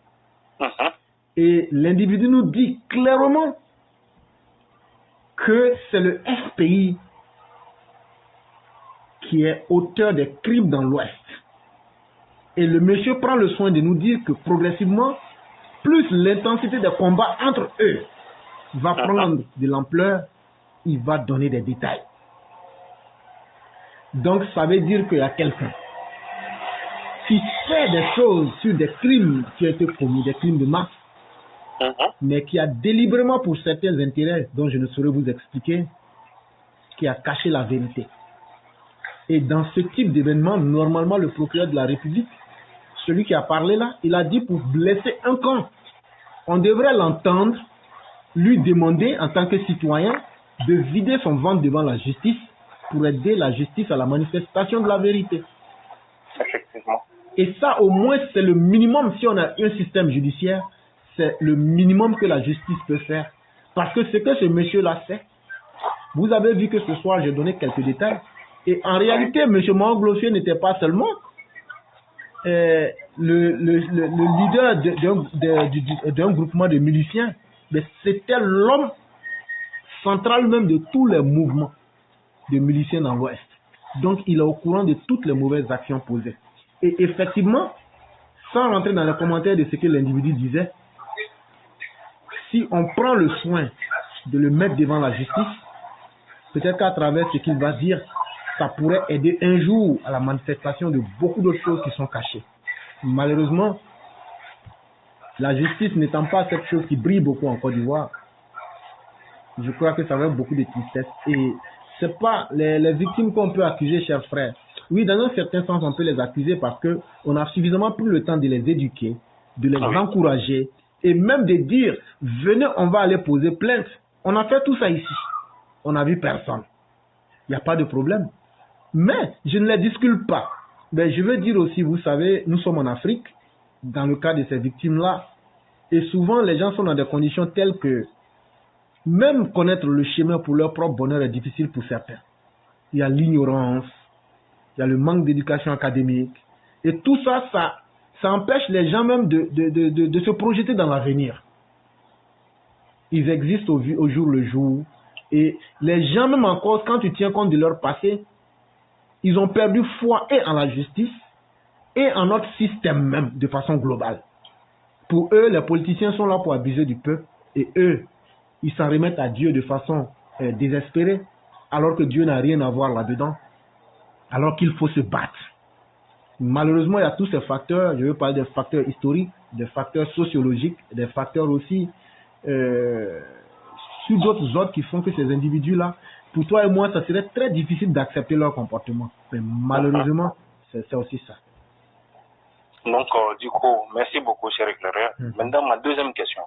Et l'individu nous dit clairement que c'est le FPI qui est auteur des crimes dans l'Ouest. Et le monsieur prend le soin de nous dire que progressivement, plus l'intensité des combats entre eux va prendre de l'ampleur, il va donner des détails. Donc ça veut dire qu'il y a quelqu'un qui fait des choses sur des crimes qui ont été commis, des crimes de masse, mais qui a délibérément, pour certains intérêts dont je ne saurais vous expliquer, qui a caché la vérité. Et dans ce type d'événement, normalement, le procureur de la République, celui qui a parlé là, il a dit pour blesser un camp, on devrait l'entendre, lui demander en tant que citoyen de vider son ventre devant la justice pour aider la justice à la manifestation de la vérité. Effectivement. Et ça, au moins, c'est le minimum. Si on a un système judiciaire, c'est le minimum que la justice peut faire. Parce que ce que ce monsieur-là fait, vous avez vu que ce soir, j'ai donné quelques détails. Et en réalité, M. Manglofier n'était pas seulement le leader d'un groupement de miliciens, mais c'était l'homme central même de tous les mouvements de miliciens dans l'Ouest. Donc, il est au courant de toutes les mauvaises actions posées. Et effectivement, sans rentrer dans les commentaires de ce que l'individu disait, si on prend le soin de le mettre devant la justice, peut-être qu'à travers ce qu'il va dire, ça pourrait aider un jour à la manifestation de beaucoup d'autres choses qui sont cachées. Malheureusement, la justice n'étant pas cette chose qui brille beaucoup en Côte d'Ivoire, je crois que ça va être beaucoup de tristesse. Et c'est pas les victimes qu'on peut accuser, chers frères. Oui, dans un certain sens, on peut les accuser parce qu'on a suffisamment pris le temps de les éduquer, de les encourager, et même de dire, venez, on va aller poser plainte. On a fait tout ça ici. On n'a vu personne. Il n'y a pas de problème. Mais je ne les disculpe pas. Mais je veux dire aussi, vous savez, nous sommes en Afrique, dans le cas de ces victimes-là, et souvent les gens sont dans des conditions telles que même connaître le chemin pour leur propre bonheur est difficile pour certains. Il y a l'ignorance, il y a le manque d'éducation académique, et tout ça, ça empêche les gens même de se projeter dans l'avenir. Ils existent au jour le jour, et les gens même encore, quand tu tiens compte de leur passé, ils ont perdu foi et en la justice et en notre système même de façon globale. Pour eux, les politiciens sont là pour abuser du peuple et eux, ils s'en remettent à Dieu de façon désespérée alors que Dieu n'a rien à voir là-dedans, alors qu'il faut se battre. Malheureusement, il y a tous ces facteurs, je veux parler des facteurs historiques, des facteurs sociologiques, des facteurs aussi sur d'autres ordres qui font que ces individus-là, pour toi et moi, ça serait très difficile d'accepter leur comportement. Mais malheureusement, c'est aussi ça. Donc, du coup, merci beaucoup, cher éclaireur. Maintenant, ma deuxième question.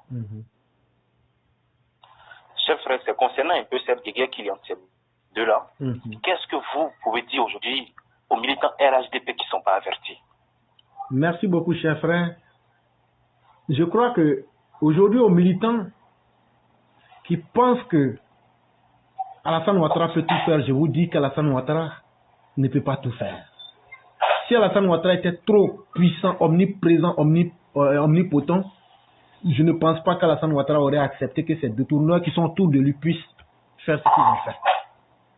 Cher frère, c'est concernant un peu cette guerre qu'il y a entre ces deux-là. Qu'est-ce que vous pouvez dire aujourd'hui aux militants RHDP qui ne sont pas avertis? Merci beaucoup, cher frère. Je crois que aujourd'hui, aux militants qui pensent que Alassane Ouattara peut tout faire, je vous dis qu'Alassane Ouattara ne peut pas tout faire. Si Alassane Ouattara était trop puissant, omniprésent, omnipotent, je ne pense pas qu'Alassane Ouattara aurait accepté que ces détourneurs qui sont autour de lui puissent faire ce qu'ils ont fait.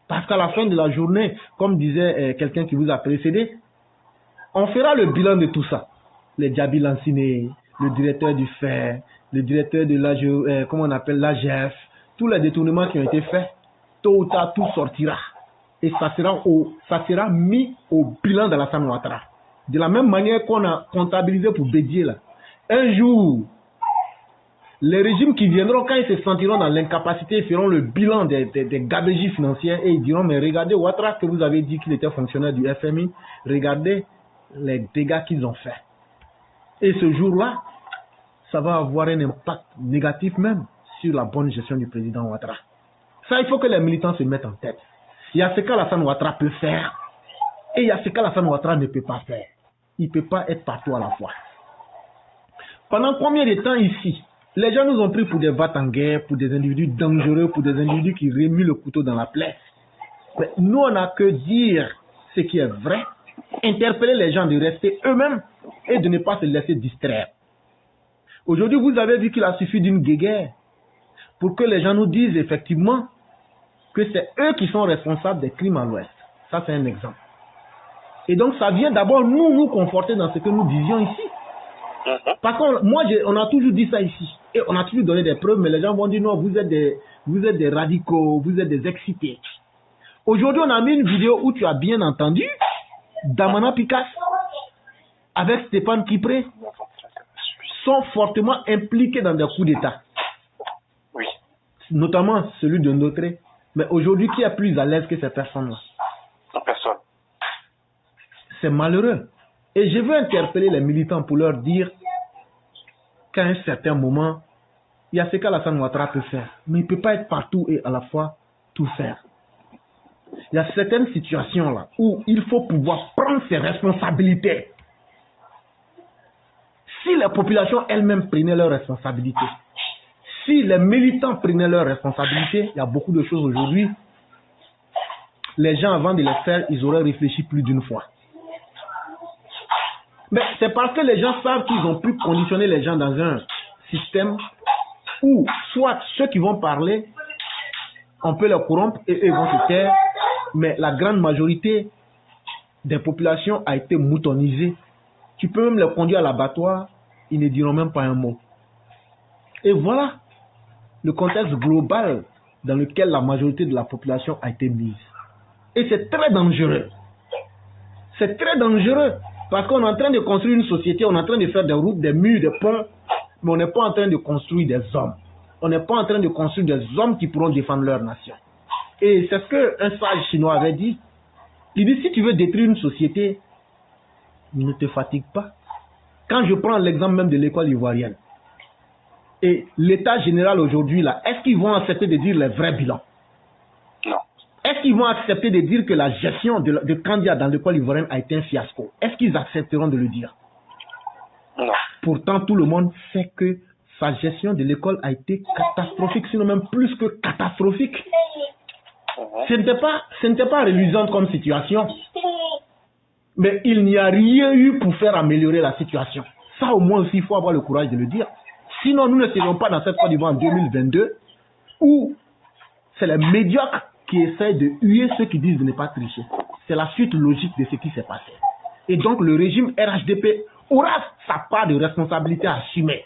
Parce qu'à la fin de la journée, comme disait quelqu'un qui vous a précédé, on fera le bilan de tout ça. Les Djabi Lanciné, le directeur du FER, le directeur de l'AGF, tous les détournements qui ont été faits, tôt ou tard, tout sortira. Et ça sera mis au bilan d'Alassane Ouattara. De la même manière qu'on a comptabilisé pour Bédier là. Un jour, les régimes qui viendront, quand ils se sentiront dans l'incapacité, ils feront le bilan des gabegies financières et ils diront, mais regardez Ouattara que vous avez dit qu'il était fonctionnaire du FMI, regardez les dégâts qu'ils ont faits. Et ce jour-là, ça va avoir un impact négatif même sur la bonne gestion du président Ouattara. Ça, il faut que les militants se mettent en tête. Il y a ce qu'Alassane Ouattara peut faire et il y a ce qu'Alassane Ouattara ne peut pas faire. Il ne peut pas être partout à la fois. Pendant combien de temps ici, les gens nous ont pris pour des va-t-en-guerre, pour des individus dangereux, pour des individus qui remuent le couteau dans la plaie. Mais nous, on n'a que dire ce qui est vrai, interpeller les gens de rester eux-mêmes et de ne pas se laisser distraire. Aujourd'hui, vous avez vu qu'il a suffi d'une guéguerre pour que les gens nous disent effectivement que c'est eux qui sont responsables des crimes à l'Ouest. Ça, c'est un exemple. Et donc, ça vient d'abord nous conforter dans ce que nous disions ici. Parce que moi, on a toujours dit ça ici. Et on a toujours donné des preuves, mais les gens vont dire non, vous êtes des radicaux, vous êtes des excités. Aujourd'hui, on a mis une vidéo où tu as bien entendu Damana Picasse avec Stéphane Kipré, sont fortement impliqués dans des coups d'État. Oui. Notamment celui de Notré. Mais aujourd'hui, qui est plus à l'aise que ces personnes-là? Personne. C'est malheureux. Et je veux interpeller les militants pour leur dire qu'à un certain moment, il y a ce qu'Alassane Ouattara peut faire. Mais il ne peut pas être partout et à la fois tout faire. Il y a certaines situations là où il faut pouvoir prendre ses responsabilités. Si la population elle-même prenait leurs responsabilités, si les militants prenaient leurs responsabilités, il y a beaucoup de choses aujourd'hui. Les gens, avant de les faire, ils auraient réfléchi plus d'une fois. Mais c'est parce que les gens savent qu'ils ont pu conditionner les gens dans un système où soit ceux qui vont parler, on peut les corrompre et eux ils vont se taire, mais la grande majorité des populations a été moutonisée. Tu peux même les conduire à l'abattoir, ils ne diront même pas un mot. Et voilà le contexte global dans lequel la majorité de la population a été mise. Et c'est très dangereux. C'est très dangereux parce qu'on est en train de construire une société, on est en train de faire des routes, des murs, des ponts, mais on n'est pas en train de construire des hommes. On n'est pas en train de construire des hommes qui pourront défendre leur nation. Et c'est ce qu'un sage chinois avait dit. Il dit, si tu veux détruire une société, ne te fatigue pas. Quand je prends l'exemple même de l'école ivoirienne, et l'état général aujourd'hui, là, est-ce qu'ils vont accepter de dire les vrais bilans? Non. Est-ce qu'ils vont accepter de dire que la gestion de candidat dans l'école ivoirienne a été un fiasco? Est-ce qu'ils accepteront de le dire? Non. Pourtant, tout le monde sait que sa gestion de l'école a été catastrophique, sinon même plus que catastrophique. Ce n'était pas reluisant comme situation. Mais il n'y a rien eu pour faire améliorer la situation. Ça, au moins aussi, il faut avoir le courage de le dire. Sinon, nous ne serions pas dans cette Côte d'Ivoire en 2022 où c'est les médiocres qui essayent de huer ceux qui disent de ne pas tricher. C'est la suite logique de ce qui s'est passé. Et donc, le régime RHDP aura sa part de responsabilité à assumer.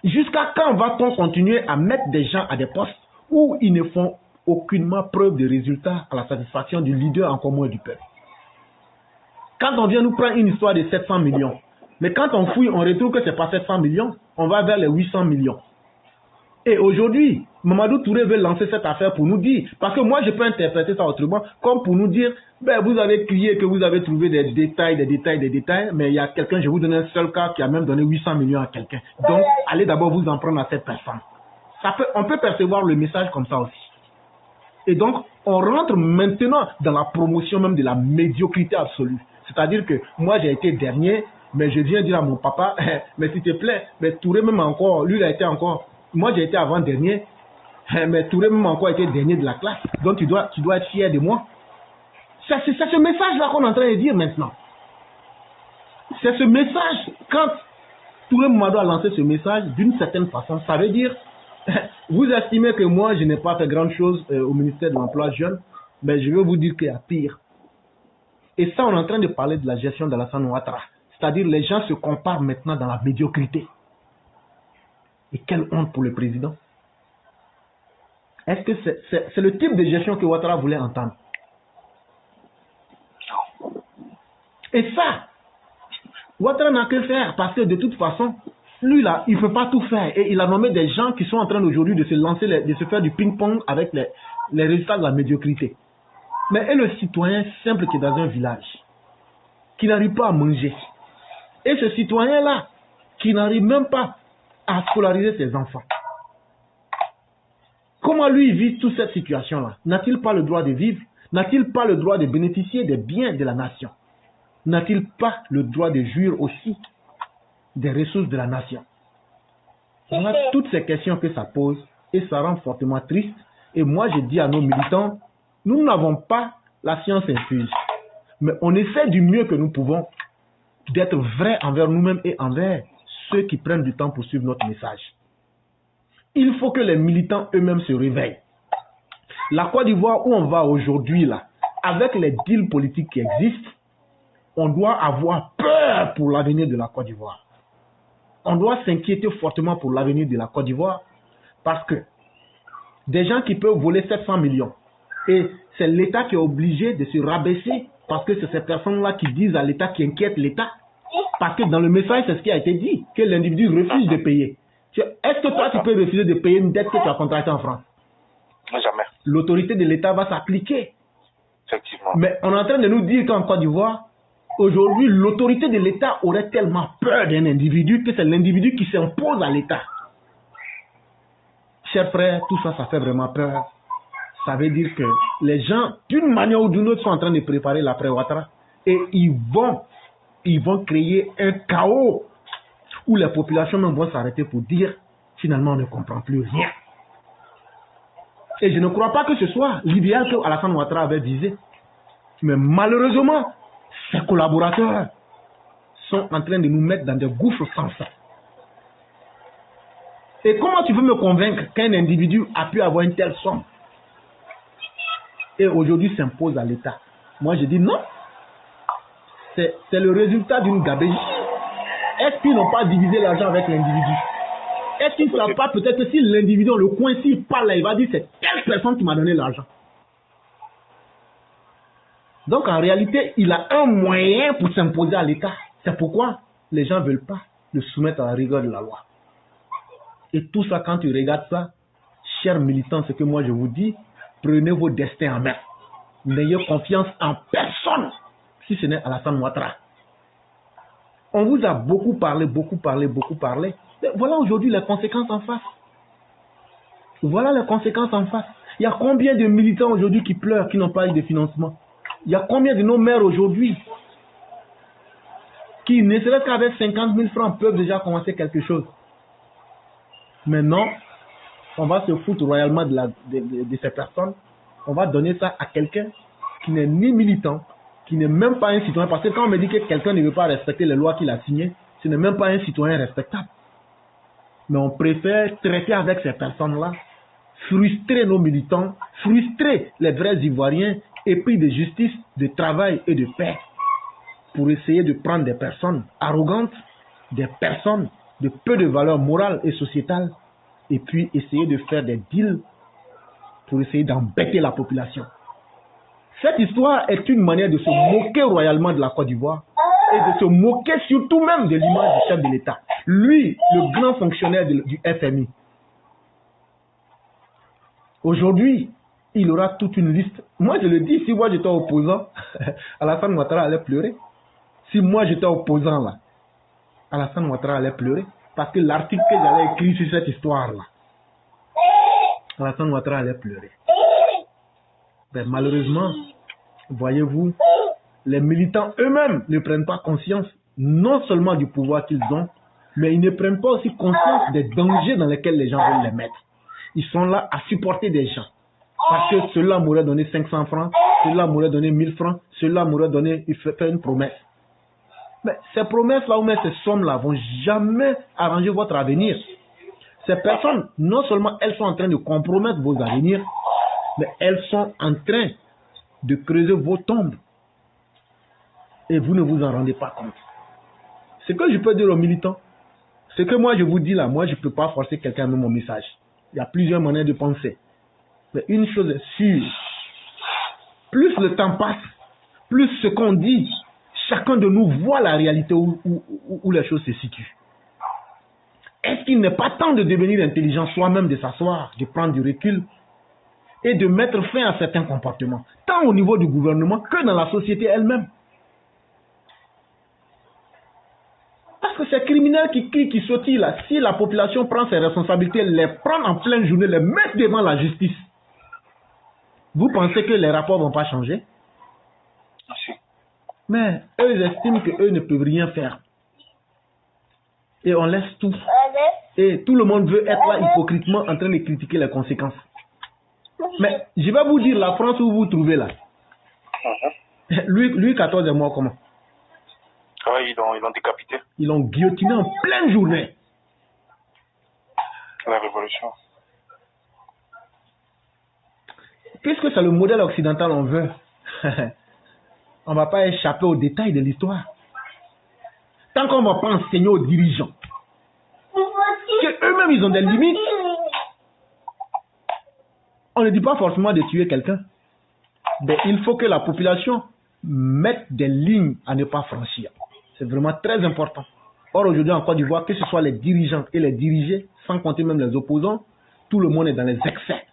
Jusqu'à quand va-t-on continuer à mettre des gens à des postes où ils ne font aucunement preuve de résultats à la satisfaction du leader en commun du peuple? Quand on vient nous prendre une histoire de 700 millions, mais quand on fouille, on retrouve que ce n'est pas 700 millions, on va vers les 800 millions. Et aujourd'hui, Mamadou Touré veut lancer cette affaire pour nous dire, parce que moi je peux interpréter ça autrement, comme pour nous dire, ben vous avez crié que vous avez trouvé des détails, mais il y a quelqu'un, je vous donne un seul cas qui a même donné 800 millions à quelqu'un. Donc, allez d'abord vous en prendre à cette personne. On peut percevoir le message comme ça aussi. Et donc, on rentre maintenant dans la promotion même de la médiocrité absolue. C'est-à-dire que moi j'ai été dernier, mais je viens dire à mon papa, mais s'il te plaît, mais Touré même encore, lui il a été encore, moi j'ai été avant-dernier, mais Touré même encore été dernier de la classe, donc tu dois être fier de moi. C'est ce message-là qu'on est en train de dire maintenant. C'est ce message, quand Touré Mamadou a lancé ce message, d'une certaine façon, ça veut dire, vous estimez que moi je n'ai pas fait grand chose au ministère de l'Emploi jeune, mais je veux vous dire qu'il y a pire. Et ça, on est en train de parler de la gestion d'Alassane Ouattara. C'est-à-dire les gens se comparent maintenant dans la médiocrité. Et quelle honte pour le président. Est-ce que c'est le type de gestion que Ouattara voulait entendre? Et ça, Ouattara n'a que faire parce que de toute façon, lui là, il ne peut pas tout faire. Et il a nommé des gens qui sont en train aujourd'hui de se lancer, de se faire du ping-pong avec les résultats de la médiocrité. Mais et le citoyen simple qui est dans un village, qui n'arrive pas à manger, et ce citoyen-là, qui n'arrive même pas à scolariser ses enfants, comment lui vit toute cette situation-là? N'a-t-il pas le droit de vivre? N'a-t-il pas le droit de bénéficier des biens de la nation? N'a-t-il pas le droit de jouir aussi des ressources de la nation? On a toutes ces questions que ça pose, et ça rend fortement triste. Et moi, je dis à nos militants, nous n'avons pas la science infuse, mais on essaie du mieux que nous pouvons d'être vrais envers nous-mêmes et envers ceux qui prennent du temps pour suivre notre message. Il faut que les militants eux-mêmes se réveillent. La Côte d'Ivoire où on va aujourd'hui, là, avec les deals politiques qui existent, on doit avoir peur pour l'avenir de la Côte d'Ivoire. On doit s'inquiéter fortement pour l'avenir de la Côte d'Ivoire parce que des gens qui peuvent voler 700 millions, Et c'est l'État qui est obligé de se rabaisser parce que c'est ces personnes-là qui disent à l'État, qui inquiètent l'État. Parce que dans le message, c'est ce qui a été dit, que l'individu refuse de payer. Est-ce que toi, tu peux refuser de payer une dette que tu as contractée en France? Jamais. L'autorité de l'État va s'appliquer. Effectivement. Mais on est en train de nous dire qu'en Côte d'Ivoire, aujourd'hui, l'autorité de l'État aurait tellement peur d'un individu que c'est l'individu qui s'impose à l'État. Chers frères, tout ça, ça fait vraiment peur. Ça veut dire que les gens, d'une manière ou d'une autre, sont en train de préparer l'après Ouattara. Et ils vont créer un chaos où les populations même vont s'arrêter pour dire, finalement, on ne comprend plus rien. Et je ne crois pas que ce soit l'idéal que Alassane Ouattara avait visé. Mais malheureusement, ses collaborateurs sont en train de nous mettre dans des gouffres sans fin. Et comment tu veux me convaincre qu'un individu a pu avoir une telle somme et aujourd'hui s'impose à l'État? Moi, je dis non. C'est le résultat d'une gabegie. Est-ce qu'ils n'ont pas divisé l'argent avec l'individu? Est-ce qu'ils ne savent pas peut-être que si l'individu dans le coin, s'il parle là, il va dire c'est telle personne qui m'a donné l'argent. Donc en réalité, il a un moyen pour s'imposer à l'État. C'est pourquoi les gens ne veulent pas le soumettre à la rigueur de la loi. Et tout ça, quand tu regardes ça, chers militants, ce que moi je vous dis, prenez vos destins en main. N'ayez confiance en personne, si ce n'est Alassane Ouattara. On vous a beaucoup parlé. Mais voilà aujourd'hui les conséquences en face. Voilà les conséquences en face. Il y a combien de militants aujourd'hui qui pleurent, qui n'ont pas eu de financement? Il y a combien de nos maires aujourd'hui qui, ne serait-ce qu'avec 50 000 francs, peuvent déjà commencer quelque chose? Maintenant, on va se foutre royalement de ces personnes. On va donner ça à quelqu'un qui n'est ni militant, qui n'est même pas un citoyen. Parce que quand on me dit que quelqu'un ne veut pas respecter les lois qu'il a signées, ce n'est même pas un citoyen respectable. Mais on préfère traiter avec ces personnes-là, frustrer nos militants, frustrer les vrais Ivoiriens, épris de justice, de travail et de paix, pour essayer de prendre des personnes arrogantes, des personnes de peu de valeur morale et sociétale, et puis essayer de faire des deals pour essayer d'embêter la population. Cette histoire est une manière de se moquer royalement de la Côte d'Ivoire et de se moquer surtout même de l'image du chef de l'État. Lui, le grand fonctionnaire du FMI. Aujourd'hui, il aura toute une liste. Moi, je le dis, si moi j'étais opposant, Alassane Ouattara allait pleurer. Si moi j'étais opposant là, Alassane Ouattara allait pleurer. Parce que l'article que j'avais écrit sur cette histoire-là, Alassane Ouattara allait pleurer. Ben, malheureusement, voyez-vous, les militants eux-mêmes ne prennent pas conscience non seulement du pouvoir qu'ils ont, mais ils ne prennent pas aussi conscience des dangers dans lesquels les gens veulent les mettre. Ils sont là à supporter des gens. Parce que ceux-là m'auraient donné 500 francs, ceux-là m'auraient donné 1000 francs, ceux-là m'auraient donné, il fait une promesse. Mais ces promesses-là ou même ces sommes-là vont jamais arranger votre avenir. Ces personnes, non seulement elles sont en train de compromettre vos avenirs, mais elles sont en train de creuser vos tombes. Et vous ne vous en rendez pas compte. Ce que je peux dire aux militants, ce que moi je vous dis là, moi je ne peux pas forcer quelqu'un à mettre mon message. Il y a plusieurs manières de penser. Mais une chose est sûre, plus le temps passe, plus ce qu'on dit, chacun de nous voit la réalité où les choses se situent. Est-ce qu'il n'est pas temps de devenir intelligent soi-même, de s'asseoir, de prendre du recul et de mettre fin à certains comportements, tant au niveau du gouvernement que dans la société elle-même? Parce que ces criminels qui crient, qui sautillent là, si la population prend ses responsabilités, les prend en pleine journée, les met devant la justice, vous pensez que les rapports ne vont pas changer? Mais eux, ils estiment qu'eux ne peuvent rien faire. Et on laisse tout. Et tout le monde veut être là hypocritement en train de critiquer les conséquences. Mais je vais vous dire la France où vous vous trouvez là. Lui 14 mois comment? Oui, ils l'ont décapité. Ils l'ont guillotiné en pleine journée. La révolution. Puisque c'est le modèle occidental on veut, on ne va pas échapper aux détails de l'histoire. Tant qu'on ne va pas enseigner aux dirigeants qu'eux-mêmes ils ont des limites, on ne dit pas forcément de tuer quelqu'un. il faut que la population mette des lignes à ne pas franchir. C'est vraiment très important. Or, aujourd'hui, en Côte d'Ivoire, que ce soit les dirigeants et les dirigés, sans compter même les opposants, tout le monde est dans les excès.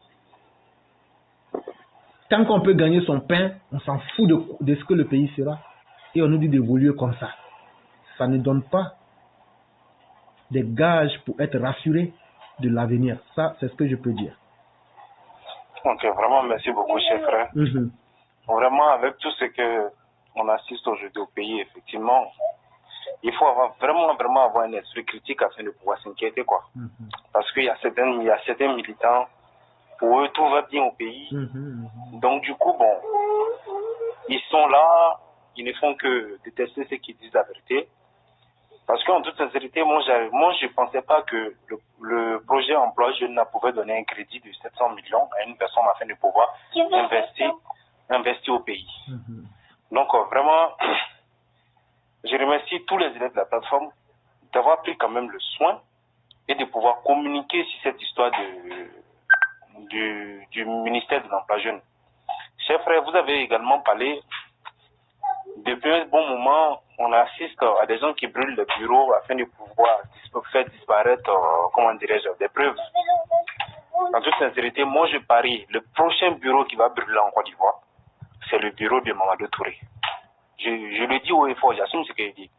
Tant qu'on peut gagner son pain, on s'en fout de ce que le pays sera. Et on nous dit d'évoluer comme ça. Ça ne donne pas des gages pour être rassuré de l'avenir. Ça, c'est ce que je peux dire. Ok, vraiment, merci beaucoup, cher frère. Vraiment, avec tout ce qu'on assiste aujourd'hui au pays, effectivement, il faut vraiment avoir un esprit critique afin de pouvoir s'inquiéter, quoi. Parce qu'il y a certains militants, pour eux, tout va bien au pays. Donc, du coup, bon, ils sont là, ils ne font que détester ceux qui disent la vérité. Parce qu'en toute sincérité, moi, je ne pensais pas que le projet emploi jeune pouvait donner un crédit de 700 millions à une personne afin de pouvoir investir au pays. Donc, vraiment, je remercie tous les élèves de la plateforme d'avoir pris quand même le soin et de pouvoir communiquer sur cette histoire du ministère de l'Emploi jeune. Chers frères, vous avez également parlé, depuis un bon moment, on assiste à des gens qui brûlent le bureau afin de pouvoir faire disparaître, comment dirais-je, des preuves. En toute sincérité, moi je parie, le prochain bureau qui va brûler en Côte d'Ivoire, c'est le bureau de Mamadou Touré. Je le dis haut et fort, j'assume ce que je dis.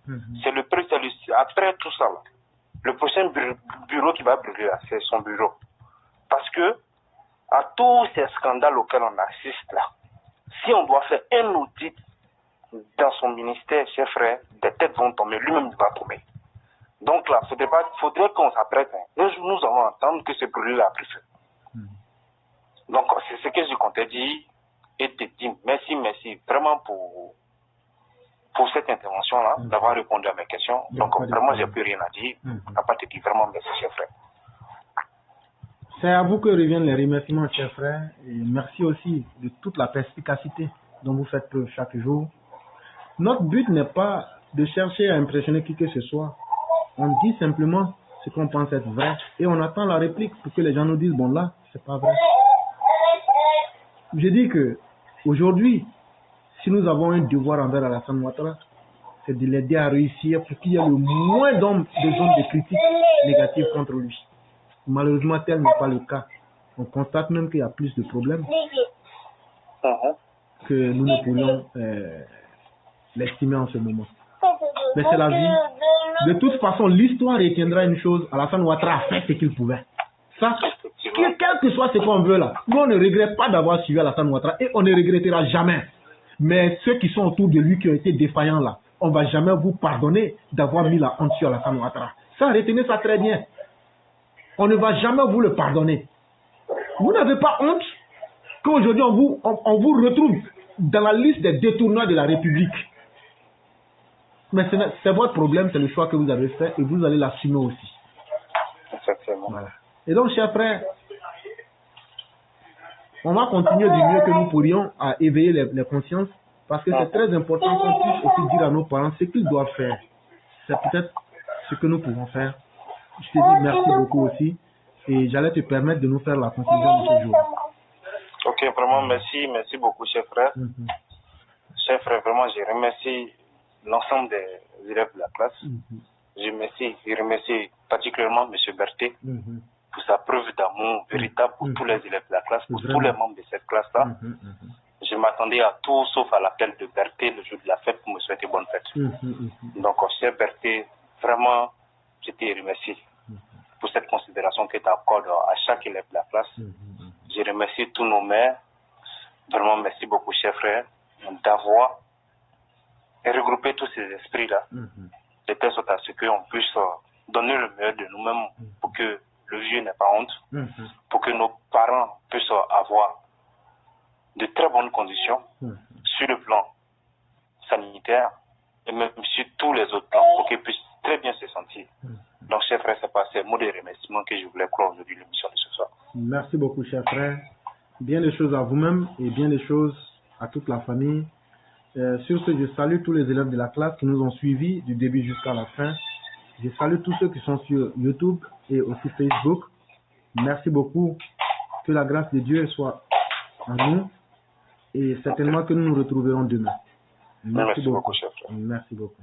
Après tout ça, là, le prochain bureau qui va brûler, c'est son bureau. Parce que, à tous ces scandales auxquels on assiste là, si on doit faire un audit dans son ministère, chers frères, des têtes vont tomber, lui-même il va tomber. Donc là, faudrait qu'on s'apprête. Un jour, nous allons entendre que ce brûlé-là a pris feu. Donc, c'est ce que je comptais dire et te dire merci vraiment pour cette intervention-là, d'avoir répondu à mes questions. Donc, vraiment, j'ai plus rien à dire, à part te dire vraiment merci, chers frères. C'est à vous que reviennent les remerciements, chers frères, et merci aussi de toute la perspicacité dont vous faites preuve chaque jour. Notre but n'est pas de chercher à impressionner qui que ce soit. On dit simplement ce qu'on pense être vrai et on attend la réplique pour que les gens nous disent bon là, c'est pas vrai. Je dis que aujourd'hui, si nous avons un devoir envers Alassane Ouattara, c'est de l'aider à réussir pour qu'il y ait le moins de zones de critiques négatives contre lui. Malheureusement, tel n'est pas le cas. On constate même qu'il y a plus de problèmes que nous ne pourrions l'estimer en ce moment. Mais c'est la vie. De toute façon, l'histoire retiendra une chose. Alassane Ouattara a fait ce qu'il pouvait. Ça, quel que soit ce qu'on veut là, nous on ne regrette pas d'avoir suivi Alassane Ouattara et on ne regrettera jamais. Mais ceux qui sont autour de lui qui ont été défaillants là, on ne va jamais vous pardonner d'avoir mis la honte sur Alassane Ouattara. Ça, retenez ça très bien. On ne va jamais vous le pardonner. Vous n'avez pas honte qu'aujourd'hui on vous retrouve dans la liste des détourneurs de la République. Mais c'est votre problème, c'est le choix que vous avez fait et vous allez l'assumer aussi. Effectivement. Voilà. Et donc, chers frères, on va continuer du mieux que nous pourrions à éveiller les consciences parce que c'est très important qu'on puisse aussi dire à nos parents ce qu'ils doivent faire. C'est peut-être ce que nous pouvons faire. Je te dis merci beaucoup aussi et j'allais te permettre de nous faire la conclusion de ce jour. Ok, vraiment merci beaucoup, chers frères. Chers frères, vraiment, je remercie l'ensemble des élèves de la classe. Je remercie particulièrement M. Berthet pour sa preuve d'amour véritable pour tous les élèves de la classe, pour tous les membres de cette classe-là. Je m'attendais à tout sauf à l'appel de Berthet le jour de la fête pour me souhaiter bonne fête. Donc, cher Berthet, vraiment, je te remercie pour cette considération que tu accordes à chaque élève de la classe. Je remercie tous nos maires. Vraiment, merci beaucoup, chers frères, d'avoir regroupé tous ces esprits-là, de telle sorte à ce qu'on puisse donner le meilleur de nous-mêmes pour que le vieux n'ait pas honte, pour que nos parents puissent avoir de très bonnes conditions sur le plan sanitaire et même sur tous les autres plans, pour qu'ils puissent très bien se sentir. Donc, chers frères, c'est pas ces mots de remerciement que je voulais clore aujourd'hui l'émission de ce soir. Merci beaucoup, chers frères. Bien des choses à vous-même et bien des choses à toute la famille. Sur ce, je salue tous les élèves de la classe qui nous ont suivis du début jusqu'à la fin. Je salue tous ceux qui sont sur YouTube et aussi Facebook. Merci beaucoup. Que la grâce de Dieu soit en nous. Et certainement que nous nous retrouverons demain. Merci beaucoup, chef. Merci beaucoup.